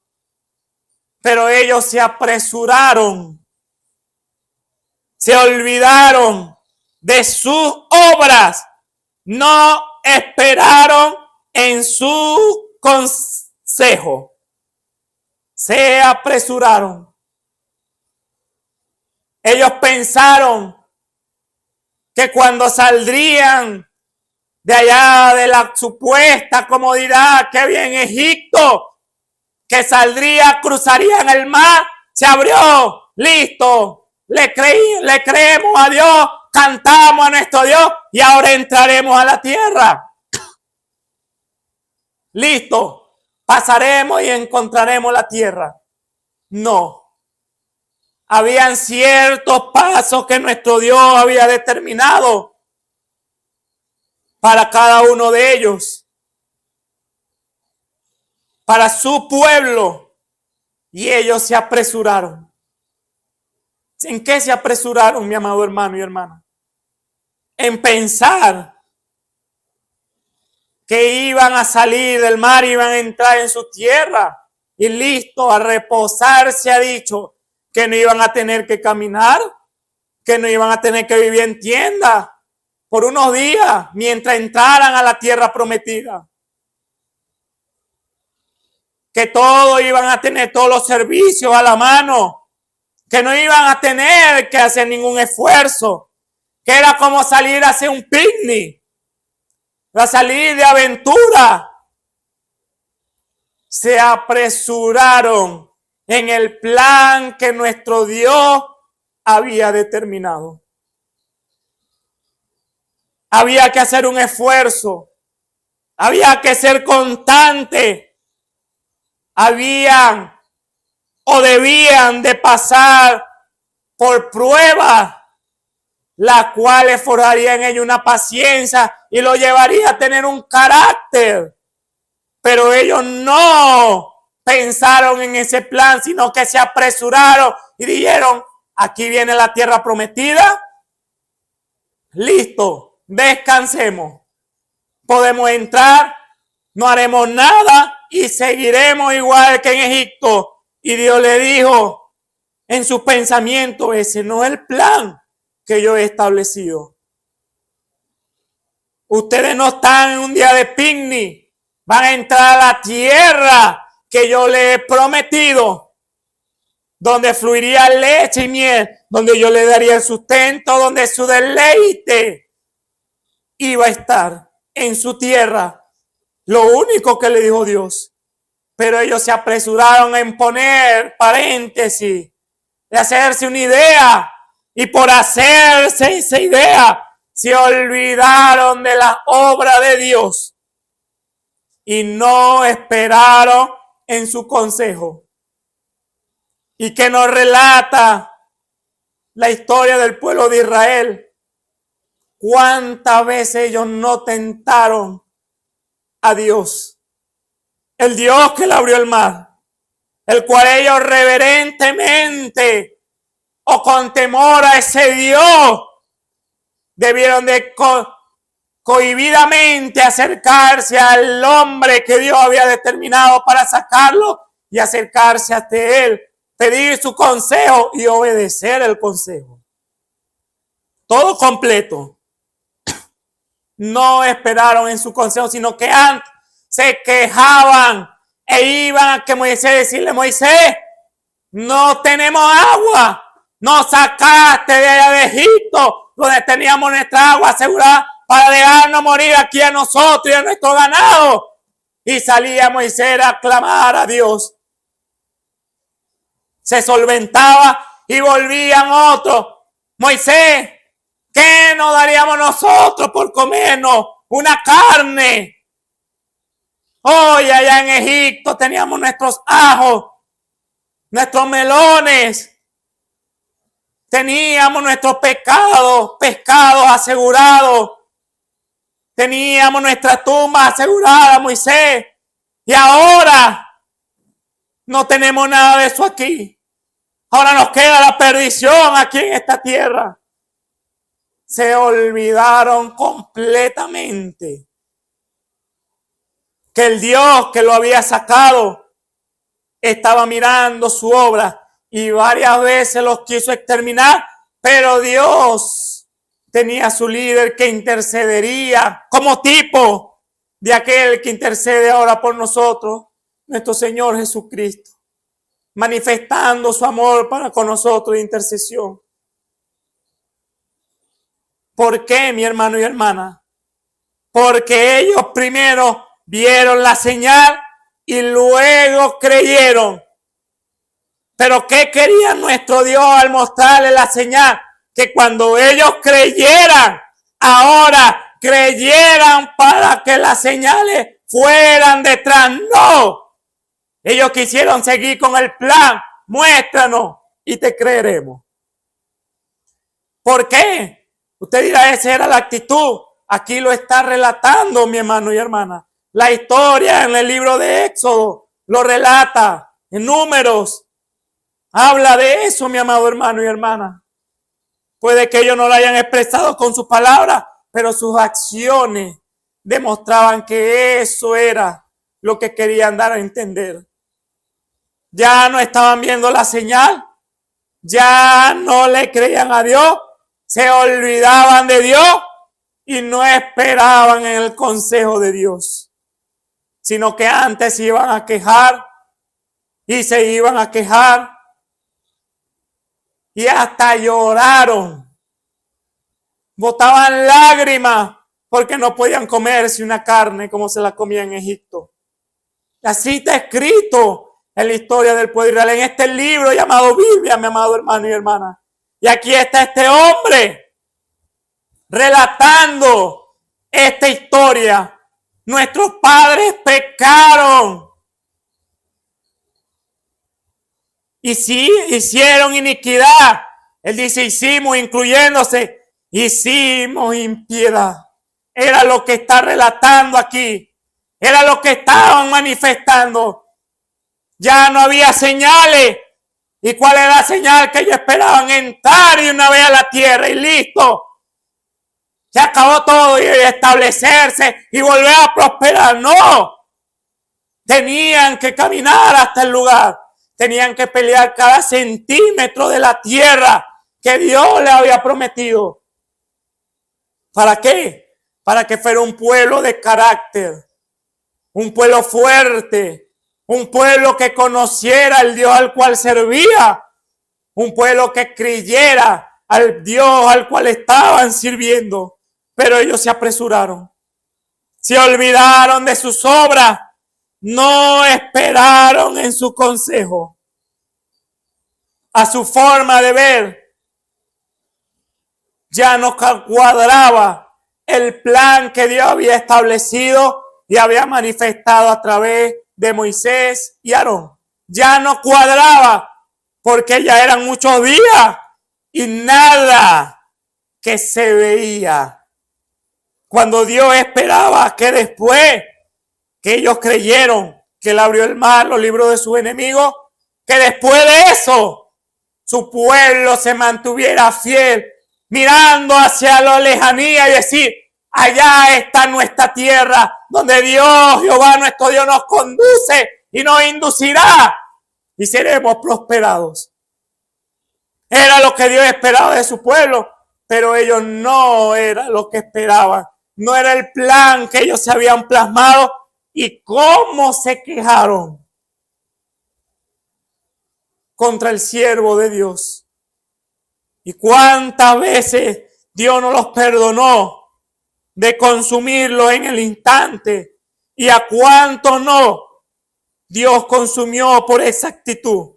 Pero ellos se apresuraron. Se olvidaron de sus obras. No esperaron en su consejo. Se apresuraron. Ellos pensaron que cuando saldrían de allá de la supuesta comodidad que había en Egipto, que saldría, cruzarían el mar, se abrió, listo, le creemos a Dios, cantamos a nuestro Dios y ahora entraremos a la tierra. Listo, pasaremos y encontraremos la tierra. No. Habían ciertos pasos que nuestro Dios había determinado para cada uno de ellos, para su pueblo, y ellos se apresuraron. ¿En qué se apresuraron, mi amado hermano y hermana? En pensar que iban a salir del mar, iban a entrar en su tierra y listo, a reposar. Se ha dicho que no iban a tener que caminar, que no iban a tener que vivir en tiendas por unos días mientras entraran a la tierra prometida. Que todos iban a tener todos los servicios a la mano, que no iban a tener que hacer ningún esfuerzo, que era como salir a hacer un picnic, a salir de aventura. Se apresuraron en el plan que nuestro Dios había determinado. Había que hacer un esfuerzo, había que ser constante, habían o debían de pasar por pruebas, las cuales forjarían en ellos una paciencia y lo llevaría a tener un carácter. Pero ellos no pensaron en ese plan, sino que se apresuraron y dijeron, aquí viene la tierra prometida, listo. Descansemos, podemos entrar, no haremos nada y seguiremos igual que en Egipto. Y Dios le dijo en sus pensamientos, ese no es el plan que yo he establecido. Ustedes no están en un día de picnic, van a entrar a la tierra que yo les he prometido, donde fluiría leche y miel, donde yo le daría el sustento, donde su deleite iba a estar en su tierra. Lo único que le dijo Dios. Pero ellos se apresuraron en poner paréntesis, de hacerse una idea Y por hacerse esa idea, se olvidaron de la obra de Dios y no esperaron en su consejo. Y que nos relata la historia del pueblo de Israel. ¿Cuántas veces ellos no tentaron a Dios? El Dios que le abrió el mar, el cual ellos reverentemente o con temor a ese Dios debieron de cohibidamente acercarse al hombre que Dios había determinado para sacarlo y acercarse hasta él, pedir su consejo y obedecer el consejo. Todo completo. No esperaron en su consejo, sino que antes se quejaban e iban a que Moisés decirle: Moisés, no tenemos agua, nos sacaste de allá de Egipto, donde teníamos nuestra agua asegurada para dejarnos morir aquí a nosotros y a nuestro ganado. Y salía Moisés a clamar a Dios. Se solventaba y volvían otros. Moisés, ¿qué nos daríamos nosotros por comernos una carne? Hoy allá en Egipto teníamos nuestros ajos, nuestros melones, teníamos nuestros pescados asegurados, teníamos nuestras tumbas aseguradas, Moisés, y ahora no tenemos nada de eso aquí. Ahora nos queda la perdición aquí en esta tierra. Se olvidaron completamente que el Dios que lo había sacado estaba mirando su obra y varias veces los quiso exterminar, pero Dios tenía su líder que intercedería como tipo de aquel que intercede ahora por nosotros, nuestro Señor Jesucristo, manifestando su amor para con nosotros de intercesión. ¿Por qué, mi hermano y hermana? Porque ellos primero vieron la señal y luego creyeron. Pero ¿qué quería nuestro Dios al mostrarle la señal? Que cuando ellos creyeran, ahora creyeran para que las señales fueran detrás. No. Ellos quisieron seguir con el plan. Muéstranos y te creeremos. ¿Por qué? Usted dirá, esa era la actitud. Aquí lo está relatando, mi hermano y hermana. La historia en el libro de Éxodo lo relata. En Números habla de eso, mi amado hermano y hermana. Puede que ellos no lo hayan expresado con sus palabras, pero sus acciones demostraban que eso era lo que querían dar a entender. Ya no estaban viendo la señal, ya no le creían a Dios, se olvidaban de Dios y no esperaban en el consejo de Dios, sino que antes se iban a quejar y se iban a quejar y hasta lloraron, botaban lágrimas porque no podían comerse una carne como se la comía en Egipto. Así está escrito en la historia del pueblo de Israel, en este libro llamado Biblia, mi amado hermano y hermana. Y aquí está este hombre relatando esta historia. Nuestros padres pecaron y sí, hicieron iniquidad. Él dice, hicimos, incluyéndose, hicimos impiedad. Era lo que está relatando aquí. Era lo que estaban manifestando. Ya no había señales. ¿Y cuál era la señal que ellos esperaban? Entrar y una vez a la tierra y listo. Se acabó todo y establecerse y volver a prosperar. No. Tenían que caminar hasta el lugar. Tenían que pelear cada centímetro de la tierra que Dios le había prometido. ¿Para qué? Para que fuera un pueblo de carácter. Un pueblo fuerte. Un pueblo que conociera al Dios al cual servía. Un pueblo que creyera al Dios al cual estaban sirviendo. Pero ellos se apresuraron. Se olvidaron de sus obras. No esperaron en su consejo. A su forma de ver. ya no cuadraba el plan que Dios había establecido y había manifestado a través de Moisés y Aarón. Ya no cuadraba porque ya eran muchos días y nada que se veía. Cuando Dios esperaba que después que ellos creyeron que Él abrió el mar, los libros de sus enemigos, que después de eso su pueblo se mantuviera fiel, mirando hacia la lejanía y decir, allá está nuestra tierra, donde Dios, Jehová nuestro Dios, nos conduce y nos inducirá y seremos prosperados. Era lo que Dios esperaba de su pueblo, pero ellos no era lo que esperaban. No era el plan que ellos se habían plasmado. ¿Y cómo se quejaron contra el siervo de Dios? ¿Y cuántas veces Dios no los perdonó de consumirlo en el instante? ¿Y a cuántos no Dios consumió por esa actitud?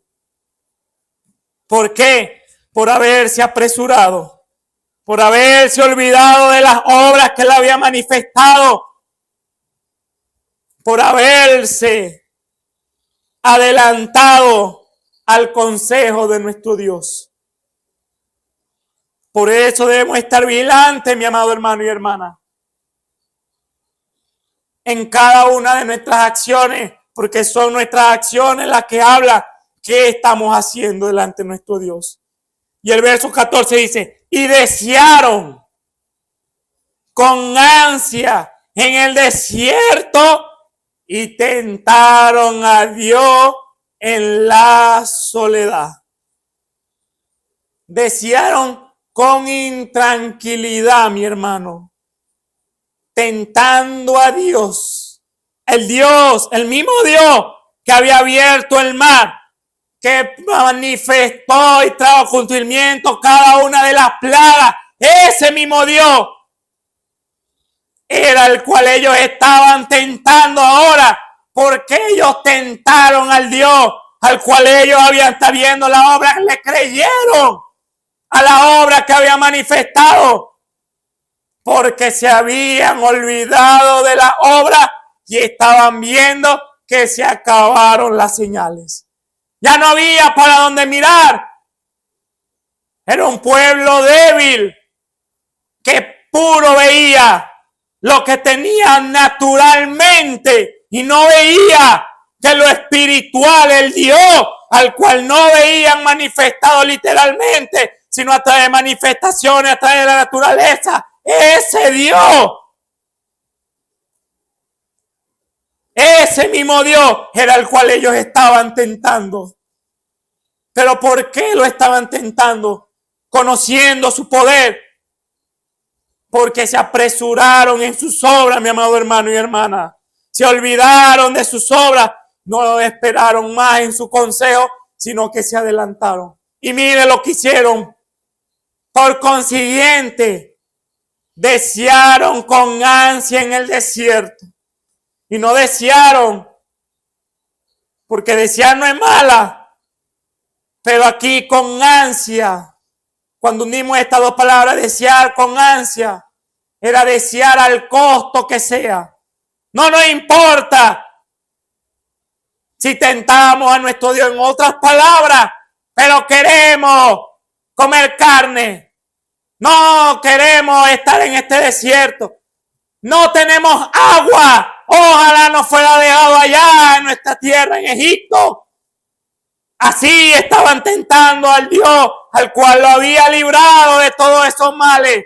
¿Por qué? Por haberse apresurado, por haberse olvidado de las obras que Él había manifestado, por haberse adelantado al consejo de nuestro Dios. Por eso debemos estar vigilantes, mi amado hermano y hermana, en cada una de nuestras acciones, porque son nuestras acciones las que hablan qué estamos haciendo delante de nuestro Dios. Y el verso 14 dice, y desearon con ansia en el desierto y tentaron a Dios en la soledad. Desearon con intranquilidad, mi hermano, tentando a Dios, el mismo Dios que había abierto el mar, que manifestó y trajo cumplimiento cada una de las plagas. Ese mismo Dios era el cual ellos estaban tentando ahora, porque ellos tentaron al Dios al cual ellos habían estado viendo la obra, le creyeron a la obra que había manifestado, porque se habían olvidado de la obra y estaban viendo que se acabaron las señales. Ya no había para dónde mirar. Era un pueblo débil que puro veía lo que tenía naturalmente y no veía que lo espiritual, el Dios al cual no veían manifestado literalmente, sino a través de manifestaciones, a través de la naturaleza. Ese Dios, ese mismo Dios era el cual ellos estaban tentando. ¿Pero por qué lo estaban tentando? Conociendo su poder. Porque se apresuraron en sus obras, mi amado hermano y hermana. Se olvidaron de sus obras. No esperaron más en su consejo, sino que se adelantaron. Y mire lo que hicieron. Por consiguiente, desearon con ansia en el desierto. Y no desearon, porque desear no es mala. Pero aquí con ansia, cuando unimos estas dos palabras, desear con ansia, era desear al costo que sea. No nos importa si tentamos a nuestro Dios, en otras palabras, pero queremos comer carne. No queremos estar en este desierto. No tenemos agua. Ojalá nos fuera dejado allá en nuestra tierra, en Egipto. Así estaban tentando al Dios al cual lo había librado de todos esos males,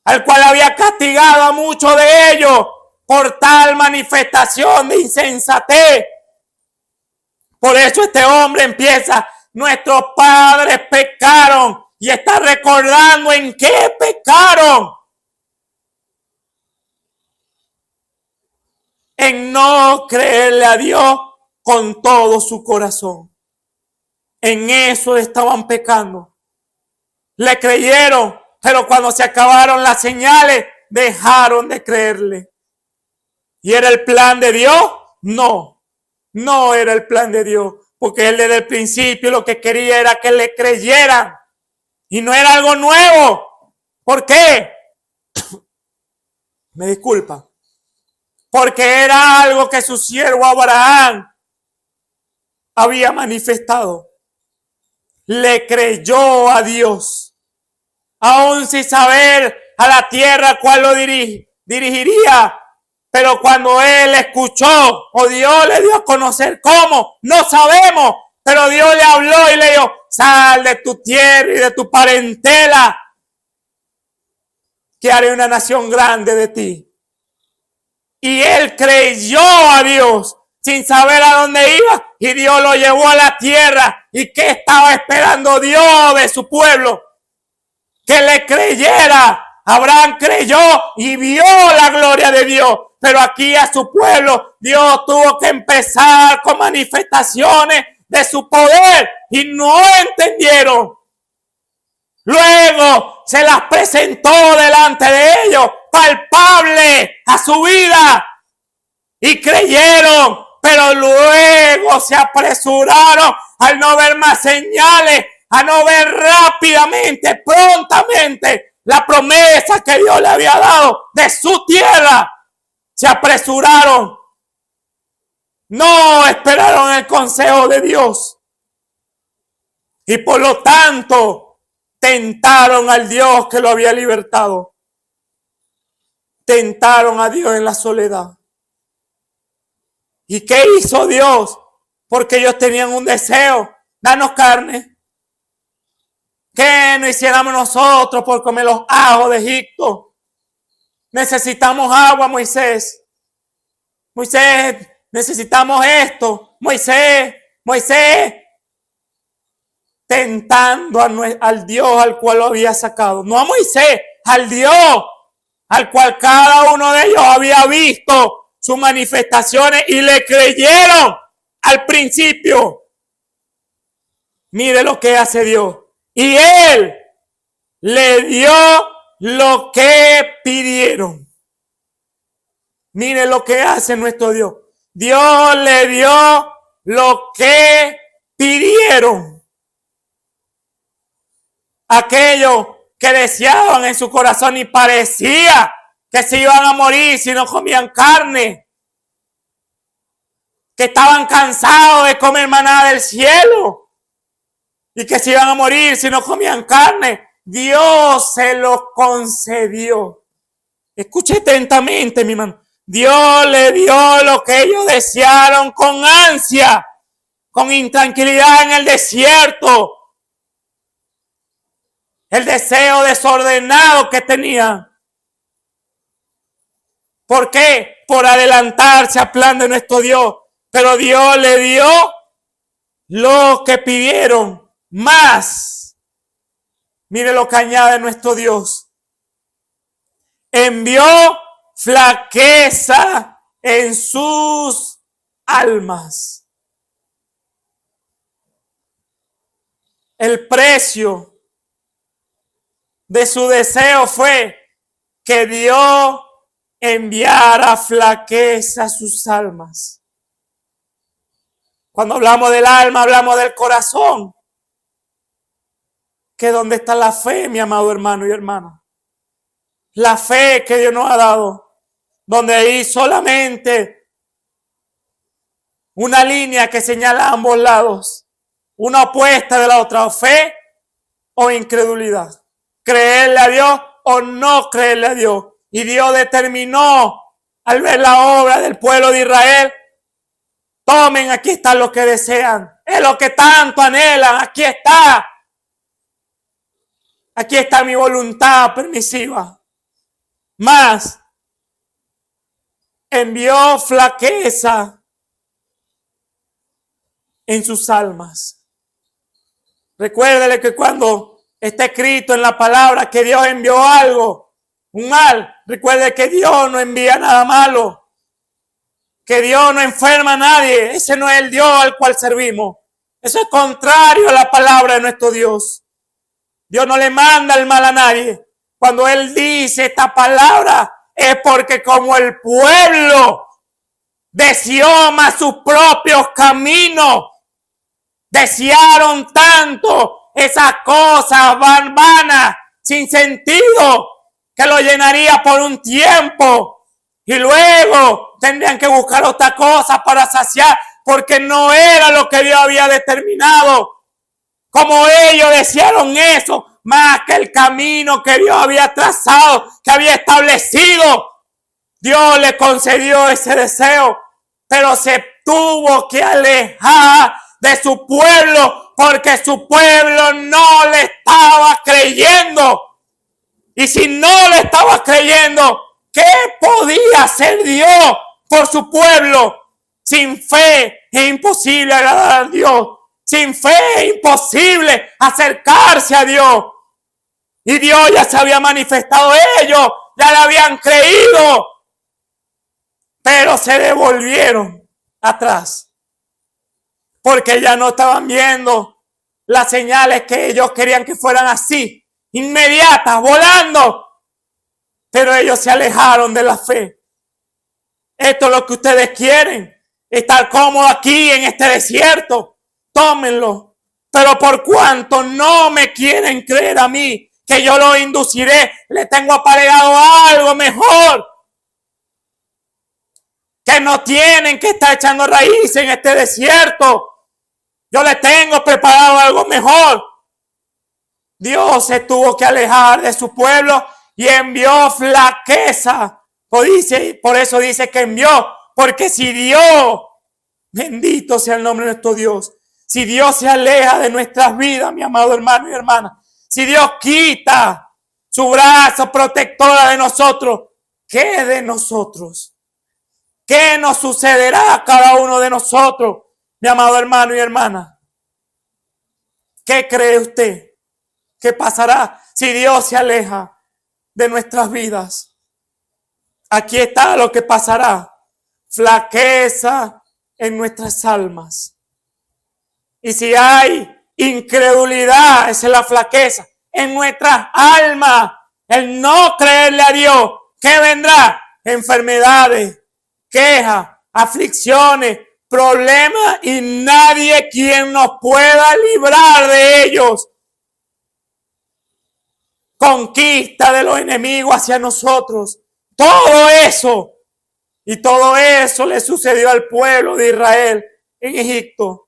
al cual había castigado a muchos de ellos por tal manifestación de insensatez. Por eso este hombre empieza, nuestros padres pecaron, y está recordando en qué pecaron. En no creerle a Dios con todo su corazón. En eso estaban pecando. Le creyeron, pero cuando se acabaron las señales, dejaron de creerle. ¿Y era el plan de Dios? No, no era el plan de Dios, porque él desde el principio lo que quería era que le creyeran. Y no era algo nuevo. ¿Por qué? Me disculpa. Porque era algo que su siervo Abraham había manifestado. Le creyó a Dios, aún sin saber a la tierra cuál lo dirigiría. Pero cuando él escuchó, o Dios le dio a conocer cómo, no sabemos. Pero Dios le habló y le dijo: sal de tu tierra y de tu parentela, que haré una nación grande de ti. Y él creyó a Dios sin saber a dónde iba, y Dios lo llevó a la tierra. ¿Y qué estaba esperando Dios de su pueblo? Que le creyera. Abraham creyó y vio la gloria de Dios. Pero aquí a su pueblo Dios tuvo que empezar con manifestaciones de su poder y no entendieron. Luego se las presentó delante de ellos, palpable a su vida, y creyeron, pero luego se apresuraron al no ver más señales, a no ver rápidamente, prontamente, la promesa que Dios le había dado de su tierra. Se apresuraron, no esperaron el consejo de Dios, y por lo tanto tentaron al Dios que lo había libertado. Tentaron a Dios en la soledad. ¿Y qué hizo Dios? Porque ellos tenían un deseo: danos carne. ¿Qué no hiciéramos nosotros por comer los ajos de Egipto? Necesitamos agua, Moisés. Moisés, necesitamos esto. Moisés. Tentando al Dios al cual lo había sacado. No a Moisés, al Dios al cual cada uno de ellos había visto sus manifestaciones y le creyeron al principio. Mire lo que hace Dios. Y Él le dio lo que pidieron. Mire lo que hace nuestro Dios. Dios le dio lo que pidieron. Aquellos que deseaban en su corazón y parecía que se iban a morir si no comían carne, que estaban cansados de comer maná del cielo y que se iban a morir si no comían carne, Dios se lo concedió. Escuche atentamente, mi hermano. Dios le dio lo que ellos desearon con ansia, con intranquilidad en el desierto. El deseo desordenado que tenían. ¿Por qué? Por adelantarse al plan de nuestro Dios. Pero Dios le dio lo que pidieron más. Mire lo que añade nuestro Dios. Envió flaqueza en sus almas. El precio de su deseo fue que Dios enviara flaqueza a sus almas. Cuando hablamos del alma, hablamos del corazón. Que dónde está la fe, mi amado hermano y hermana. La fe que Dios nos ha dado. Donde hay solamente una línea que señala a ambos lados. Una opuesta de la otra, fe o incredulidad. Creerle a Dios o no creerle a Dios. Y Dios determinó, al ver la obra del pueblo de Israel: tomen, aquí está lo que desean. Es lo que tanto anhelan. Aquí está. Aquí está mi voluntad permisiva. Mas envió flaqueza en sus almas. Recuérdele que cuando está escrito en la palabra que Dios envió algo, un mal, recuerde que Dios no envía nada malo, que Dios no enferma a nadie. Ese no es el Dios al cual servimos. Eso es contrario a la palabra de nuestro Dios. Dios no le manda el mal a nadie. Cuando Él dice esta palabra es porque como el pueblo deseó más sus propios caminos, desearon tanto esas cosas vanas, sin sentido, que lo llenaría por un tiempo. Y luego tendrían que buscar otra cosa para saciar, porque no era lo que Dios había determinado. Como ellos desearon eso, más que el camino que Dios había trazado, que había establecido. Dios le concedió ese deseo, pero se tuvo que alejar de su pueblo, porque su pueblo no le estaba creyendo. Y si no le estaba creyendo, ¿qué podía hacer Dios por su pueblo? Sin fe es imposible agradar a Dios. Sin fe es imposible acercarse a Dios. Y Dios ya se había manifestado, ellos ya le habían creído, pero se devolvieron atrás, porque ya no estaban viendo las señales que ellos querían que fueran así, inmediatas, volando. Pero ellos se alejaron de la fe. Esto es lo que ustedes quieren, estar cómodos aquí en este desierto. Tómenlo. Pero por cuanto no me quieren creer a mí, que yo los induciré, le tengo aparejado algo mejor. Que no tienen que estar echando raíces en este desierto. Yo les tengo preparado algo mejor. Dios se tuvo que alejar de su pueblo y envió flaqueza. Por eso dice que envió. Porque si Dios, bendito sea el nombre de nuestro Dios, si Dios se aleja de nuestras vidas, mi amado hermano y hermana, si Dios quita su brazo protectora de nosotros, ¿qué de nosotros? ¿Qué nos sucederá a cada uno de nosotros, mi amado hermano y hermana? ¿Qué cree usted? ¿Qué pasará si Dios se aleja de nuestras vidas? Aquí está lo que pasará. Flaqueza en nuestras almas. Y si hay incredulidad, esa es la flaqueza, en nuestras almas, el no creerle a Dios, ¿qué vendrá? Enfermedades, quejas, aflicciones, problemas y nadie quien nos pueda librar de ellos. Conquista de los enemigos hacia nosotros. Todo eso le sucedió al pueblo de Israel en Egipto.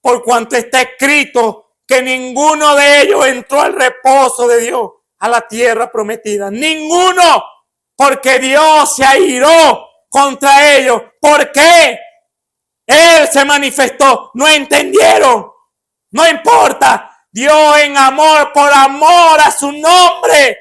Por cuanto está escrito que ninguno de ellos entró al reposo de Dios, a la tierra prometida. Ninguno, porque Dios se airó contra ellos. ¿Por qué? Él se manifestó. No entendieron. No importa. Dios en amor, por amor a su nombre,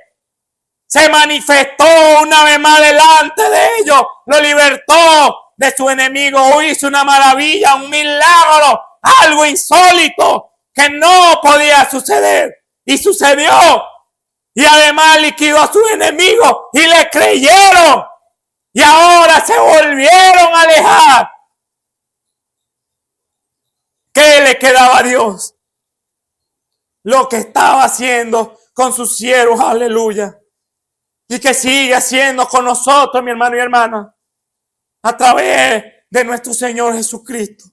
se manifestó una vez más delante de ellos. Lo libertó de su enemigo. Hizo una maravilla, un milagro. Algo insólito que no podía suceder. Y sucedió. Y además liquidó a sus enemigos. Y le creyeron. Y ahora se volvieron a alejar. ¿Qué le quedaba a Dios? Lo que estaba haciendo con sus siervos. Aleluya. Y que sigue haciendo con nosotros, mi hermano y hermana. A través de nuestro Señor Jesucristo.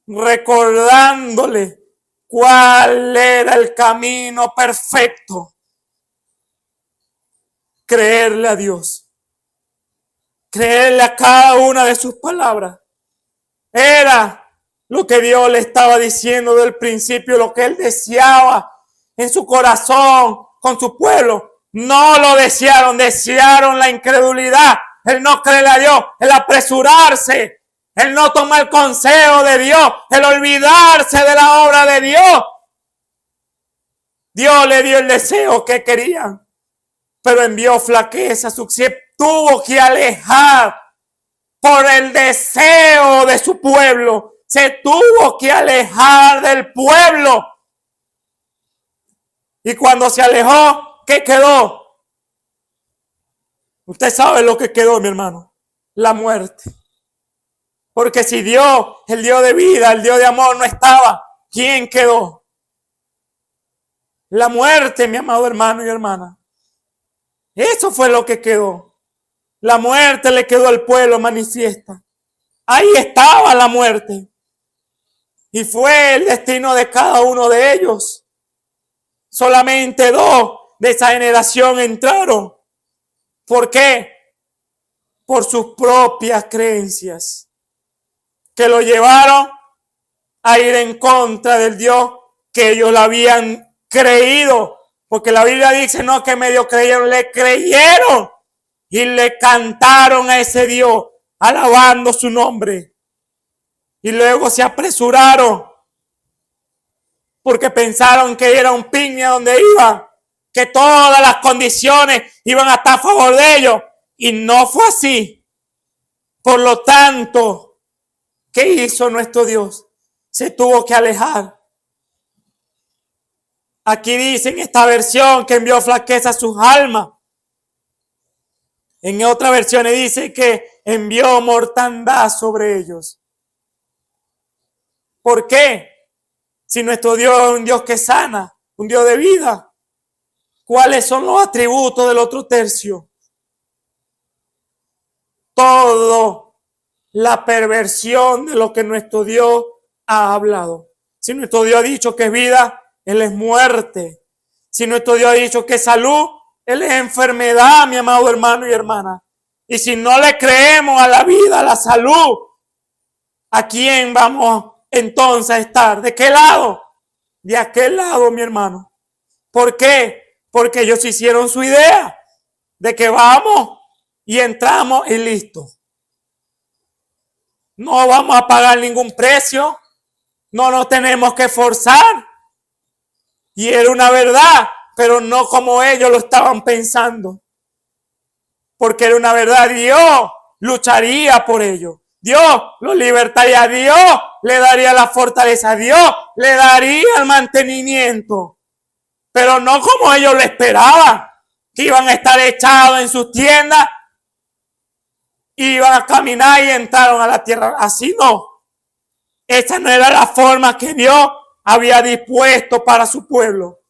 Recordándole cuál era el camino perfecto. Creerle a Dios. Creerle a cada una de sus palabras. Era lo que Dios le estaba diciendo del principio, lo que Él deseaba en su corazón con su pueblo. No lo desearon, desearon la incredulidad, el no creerle a Dios, el apresurarse, el no tomar el consejo de Dios, el olvidarse de la obra de Dios. Dios le dio el deseo que querían, pero envió flaqueza, se tuvo que alejar por el deseo de su pueblo. Se tuvo que alejar del pueblo. Y cuando se alejó, ¿qué quedó? Usted sabe lo que quedó, mi hermano. La muerte. Porque si Dios, el Dios de vida, el Dios de amor no estaba, ¿quién quedó? La muerte, mi amado hermano y hermana. Eso fue lo que quedó. La muerte le quedó al pueblo manifiesta. Ahí estaba la muerte. Y fue el destino de cada uno de ellos. Solamente 2 de esa generación entraron. ¿Por qué? Por sus propias creencias, que lo llevaron a ir en contra del Dios que ellos le habían creído. Porque la Biblia dice, no que medio creyeron, le creyeron y le cantaron a ese Dios, alabando su nombre. Y luego se apresuraron porque pensaron que era un piña donde iban, que todas las condiciones iban a estar a favor de ellos. Y no fue así. Por lo tanto, ¿qué hizo nuestro Dios? Se tuvo que alejar. Aquí dice en esta versión que envió flaqueza a sus almas. En otra versión dice que envió mortandad sobre ellos. ¿Por qué? Si nuestro Dios es un Dios que sana, un Dios de vida. ¿Cuáles son los atributos del otro tercio? Todo la perversión de lo que nuestro Dios ha hablado. Si nuestro Dios ha dicho que es vida, Él es muerte. Si nuestro Dios ha dicho que es salud, Él es enfermedad, mi amado hermano y hermana. Y si no le creemos a la vida, a la salud, ¿a quién vamos entonces a estar? ¿De qué lado? De aquel lado, mi hermano. ¿Por qué? Porque ellos hicieron su idea de que vamos y entramos y listo. No vamos a pagar ningún precio. No nos tenemos que forzar. Y era una verdad, pero no como ellos lo estaban pensando. Porque era una verdad. Dios lucharía por ellos. Dios los libertaría. Dios le daría la fortaleza. Dios le daría el mantenimiento. Pero no como ellos lo esperaban. Que iban a estar echados en sus tiendas. Iban a caminar y entraron a la tierra. Así no. Esa no era la forma que Dios había dispuesto para su pueblo.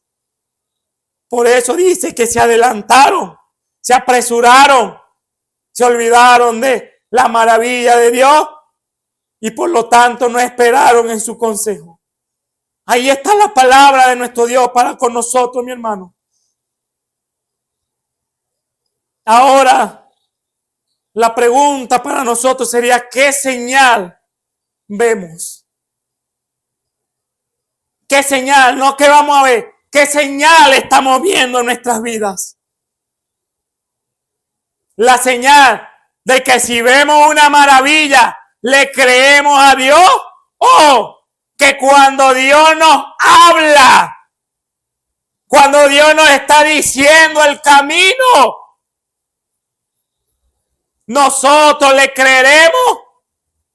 Por eso dice que se adelantaron, se apresuraron, se olvidaron de la maravilla de Dios y por lo tanto no esperaron en su consejo. Ahí está la palabra de nuestro Dios para con nosotros, mi hermano. Ahora, la pregunta para nosotros sería, ¿qué señal vemos? ¿Qué señal? No, ¿qué vamos a ver? ¿Qué señal estamos viendo en nuestras vidas? La señal de que si vemos una maravilla, le creemos a Dios, o que cuando Dios nos habla, cuando Dios nos está diciendo el camino, nosotros le creeremos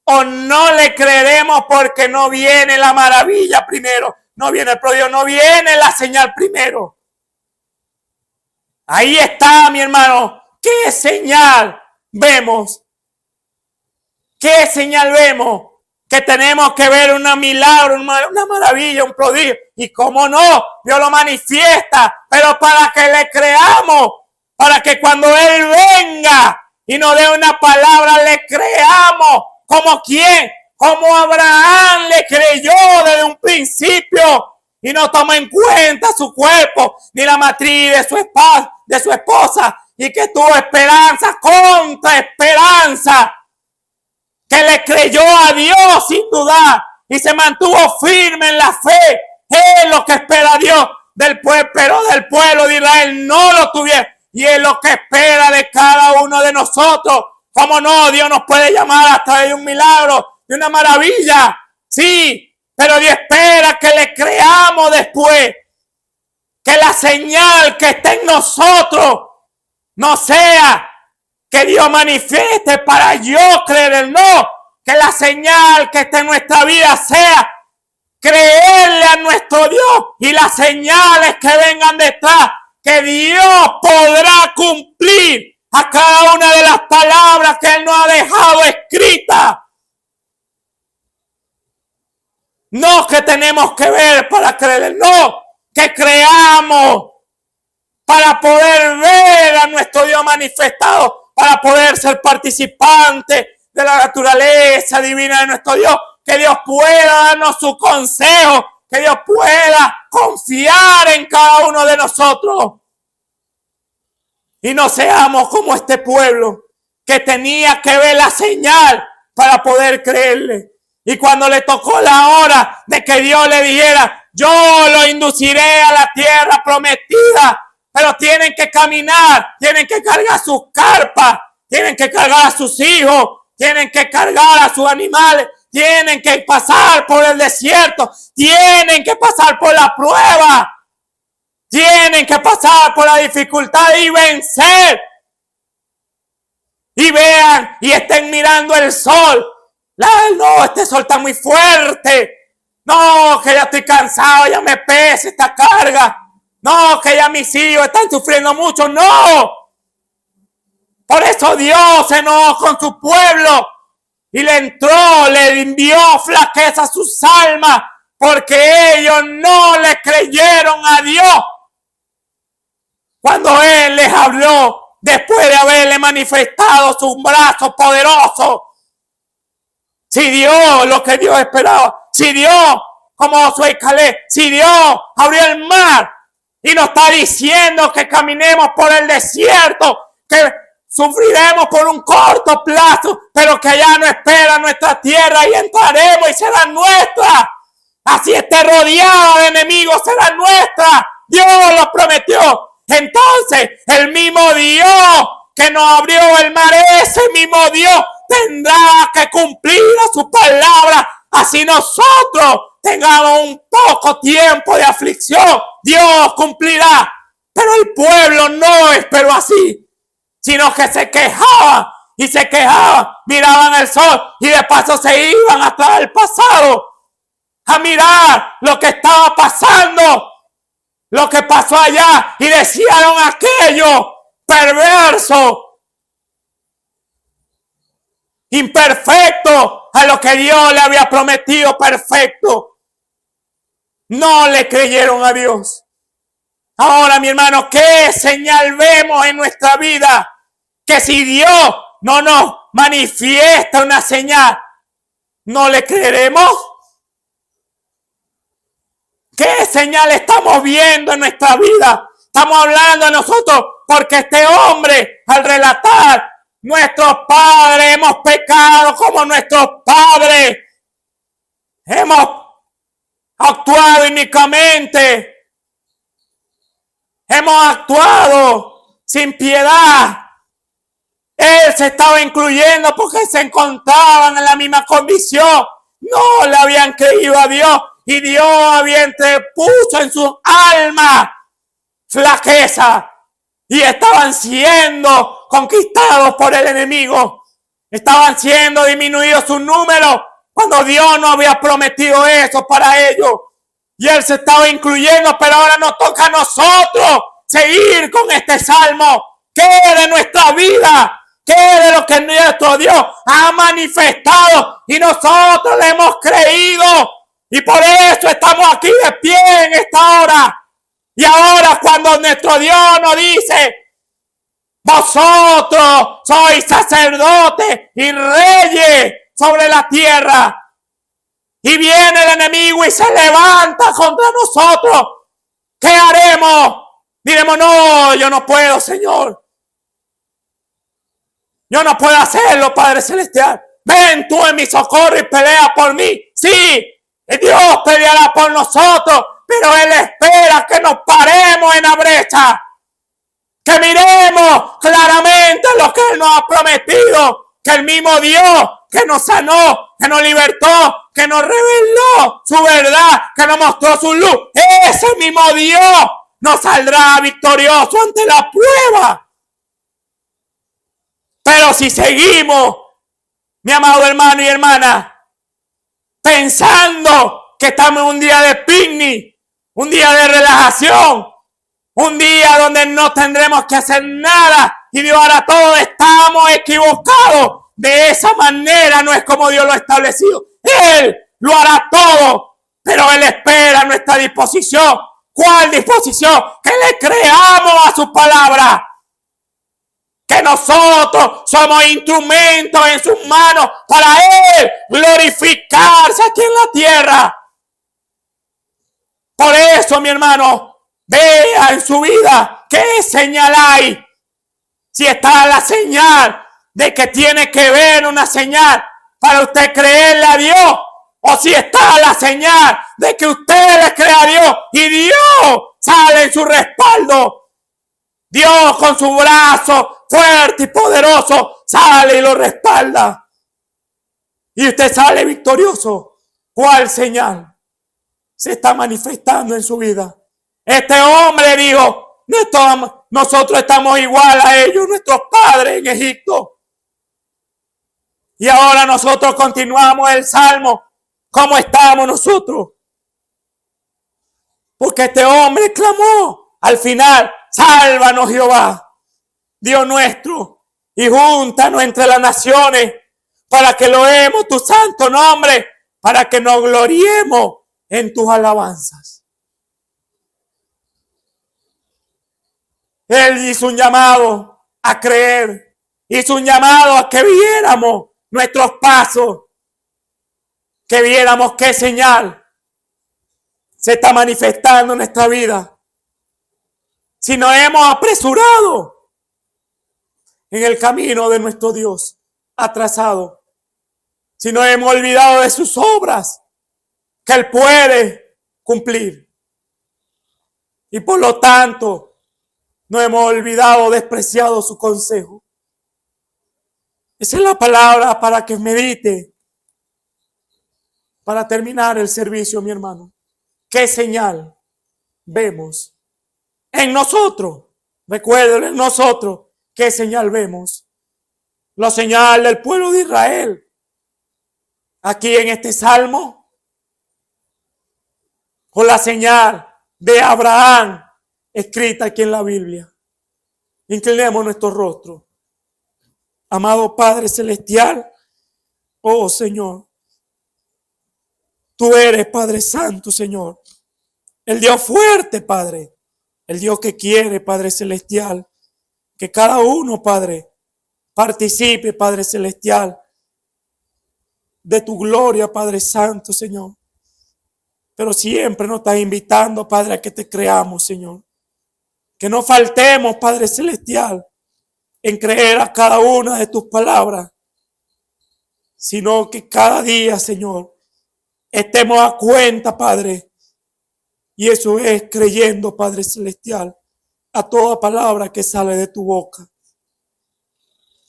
o no le creeremos porque no viene la maravilla primero, no viene el prodigio, no viene la señal primero. Ahí está, mi hermano. ¿Qué señal vemos? ¿Qué señal vemos? Que tenemos que ver un milagro, una maravilla, un prodigio. Y cómo no, Dios lo manifiesta, pero para que le creamos, para que cuando Él venga y nos dé una palabra, le creamos. ¿Como quién? Como Abraham le creyó desde un principio y no tomó en cuenta su cuerpo ni la matriz de su esposa y que tuvo esperanza contra esperanza, que le creyó a Dios sin dudar y se mantuvo firme en la fe. Es lo que espera Dios del pueblo, pero del pueblo de Israel no lo tuvieron. Y es lo que espera de cada uno de nosotros. ¿Cómo no? Dios nos puede llamar a través de un milagro, de una maravilla. Sí, pero Dios espera que le creamos después. Que la señal que está en nosotros no sea que Dios manifieste para yo creer en no. Que la señal que está en nuestra vida sea creerle a nuestro Dios y las señales que vengan detrás, que Dios podrá cumplir a cada una de las palabras que Él nos ha dejado escritas. No que tenemos que ver para creer, no, que creamos para poder ver a nuestro Dios manifestado, para poder ser participantes de la naturaleza divina de nuestro Dios, que Dios pueda darnos su consejo, que Dios pueda confiar en cada uno de nosotros. Y no seamos como este pueblo que tenía que ver la señal para poder creerle. Y cuando le tocó la hora de que Dios le dijera, yo lo induciré a la tierra prometida, pero tienen que caminar, tienen que cargar sus carpas, tienen que cargar a sus hijos, tienen que cargar a sus animales, tienen que pasar por el desierto, tienen que pasar por la prueba, tienen que pasar por la dificultad y vencer. Y vean y estén mirando el sol. No, este sol está muy fuerte. No, que ya estoy cansado, ya me pesa esta carga. No, que ya mis hijos están sufriendo mucho. No. Por eso Dios se enojó con su pueblo y le envió flaqueza a sus almas, porque ellos no le creyeron a Dios cuando Él les habló después de haberle manifestado su brazo poderoso. Si Dios, lo que Dios esperaba, si Dios, como Josué y Caleb, si Dios abrió el mar y nos está diciendo que caminemos por el desierto, que sufriremos por un corto plazo, pero que allá nos espera nuestra tierra y entraremos y será nuestra. Así esté rodeada de enemigos, será nuestra. Dios lo prometió. Entonces, el mismo Dios que nos abrió el mar, ese mismo Dios tendrá que cumplir a su palabra. Así nosotros tengamos un poco tiempo de aflicción, Dios cumplirá. Pero el pueblo no esperó así, sino que se quejaban y se quejaban, miraban el sol y de paso se iban hasta el pasado a mirar lo que estaba pasando, lo que pasó allá, y decían aquello perverso, imperfecto a lo que Dios le había prometido perfecto. No le creyeron a Dios. Ahora, mi hermano, ¿qué señal vemos en nuestra vida? Que si Dios no nos manifiesta una señal, ¿no le creeremos? ¿Qué señal estamos viendo en nuestra vida? Estamos hablando de nosotros porque este hombre, al relatar, nuestros padres hemos pecado como nuestros padres, hemos actuado inicuamente, hemos actuado sin piedad. Él se estaba incluyendo porque se encontraban en la misma condición. No le habían creído a Dios y Dios había interpuesto en su alma flaqueza y estaban siendo conquistados por el enemigo. Estaban siendo disminuidos sus números cuando Dios no había prometido eso para ellos. Y Él se estaba incluyendo, pero ahora nos toca a nosotros seguir con este salmo. ¿Qué de nuestra vida? ¿Qué de lo que nuestro Dios ha manifestado? Y nosotros le hemos creído. Y por eso estamos aquí de pie en esta hora. Y ahora cuando nuestro Dios nos dice, vosotros sois sacerdotes y reyes sobre la tierra. Y viene el enemigo y se levanta contra nosotros. ¿Qué haremos? Diremos, no, yo no puedo, Señor. Yo no puedo hacerlo, Padre Celestial. Ven tú en mi socorro y pelea por mí. Sí, Dios peleará por nosotros, pero Él espera que nos paremos en la brecha. Que miremos claramente lo que Él nos ha prometido. Que el mismo Dios que nos sanó, que nos libertó, que nos reveló su verdad, que nos mostró su luz, ese mismo Dios nos saldrá victorioso ante la prueba. Pero si seguimos, mi amado hermano y hermana, pensando que estamos en un día de picnic, un día de relajación, un día donde no tendremos que hacer nada y Dios hará todo, estamos equivocados. De esa manera no es como Dios lo ha establecido. Él lo hará todo, pero Él espera nuestra disposición. ¿Cuál disposición? Que le creamos a su palabra. que nosotros somos instrumentos en sus manos para Él glorificarse aquí en la tierra. Por eso, mi hermano, vea en su vida qué señal hay. Si está la señal de que tiene que ver una señal para usted creerle a Dios, o si está la señal de que usted le cree a Dios y Dios sale en su respaldo. Dios con su brazo fuerte y poderoso sale y lo respalda. Y usted sale victorioso. ¿Cuál señal se está manifestando en su vida? Este hombre dijo, nosotros estamos igual a ellos, nuestros padres en Egipto. Y ahora nosotros continuamos el salmo. ¿Cómo estamos nosotros? Porque este hombre clamó al final, sálvanos Jehová, Dios nuestro, y júntanos entre las naciones para que loemos tu santo nombre, para que nos gloriemos en tus alabanzas. Él hizo un llamado a creer, hizo un llamado a que viéramos nuestros pasos, que viéramos qué señal se está manifestando en nuestra vida. Si nos hemos apresurado en el camino de nuestro Dios, atrasado. Si nos hemos olvidado de sus obras, que Él puede cumplir. Y por lo tanto, nos hemos olvidado, despreciado su consejo. Esa es la palabra para que medite. Para terminar el servicio, mi hermano. ¿Qué señal vemos en nosotros? Recuerden, en nosotros, ¿qué señal vemos? La señal del pueblo de Israel. Aquí en este salmo. O la señal de Abraham, escrita aquí en la Biblia. Inclinemos nuestro rostro. Amado Padre Celestial, oh Señor, tú eres Padre Santo, Señor, el Dios fuerte, Padre, el Dios que quiere, Padre Celestial, que cada uno, Padre, participe, Padre Celestial, de tu gloria, Padre Santo, Señor. Pero siempre nos estás invitando, Padre, a que te creamos, Señor. Que no faltemos, Padre Celestial, en creer a cada una de tus palabras, sino que cada día, Señor, estemos a cuenta, Padre, y eso es creyendo, Padre Celestial, a toda palabra que sale de tu boca.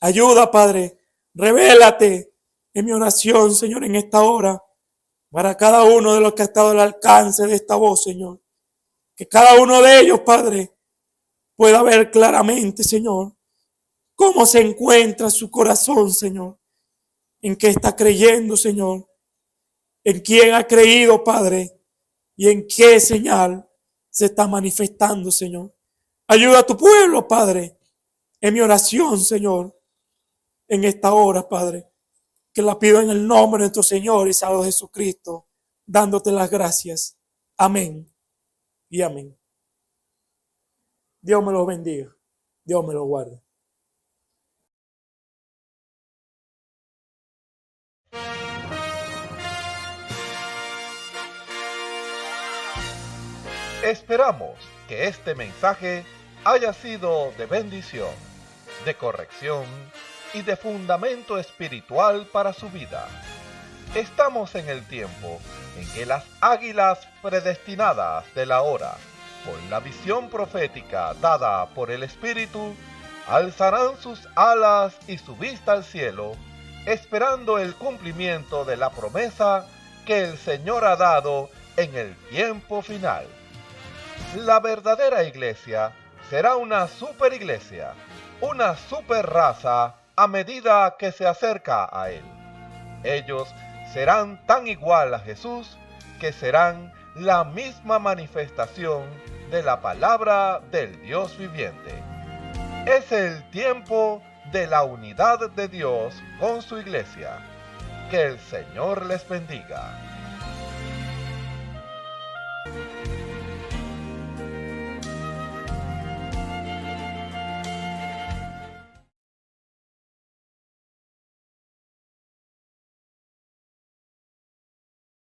Ayuda, Padre, revélate en mi oración, Señor, en esta hora, para cada uno de los que ha estado al alcance de esta voz, Señor. Que cada uno de ellos, Padre, pueda ver claramente, Señor, cómo se encuentra su corazón, Señor. En qué está creyendo, Señor. En quién ha creído, Padre. Y en qué señal se está manifestando, Señor. Ayuda a tu pueblo, Padre. En mi oración, Señor. En esta hora, Padre. Que la pido en el nombre de nuestro Señor y Salvador Jesucristo. Dándote las gracias. Amén. Y amén. Dios me los bendiga. Dios me los guarde. Esperamos que este mensaje haya sido de bendición, de corrección y de fundamento espiritual para su vida. Estamos en el tiempo en que las águilas predestinadas de la hora, con la visión profética dada por el Espíritu, alzarán sus alas y su vista al cielo, esperando el cumplimiento de la promesa que el Señor ha dado en el tiempo final. La verdadera iglesia será una superiglesia, una superraza a medida que se acerca a Él. Ellos serán tan igual a Jesús que serán la misma manifestación de la palabra del Dios viviente. Es el tiempo de la unidad de Dios con su iglesia. Que el Señor les bendiga.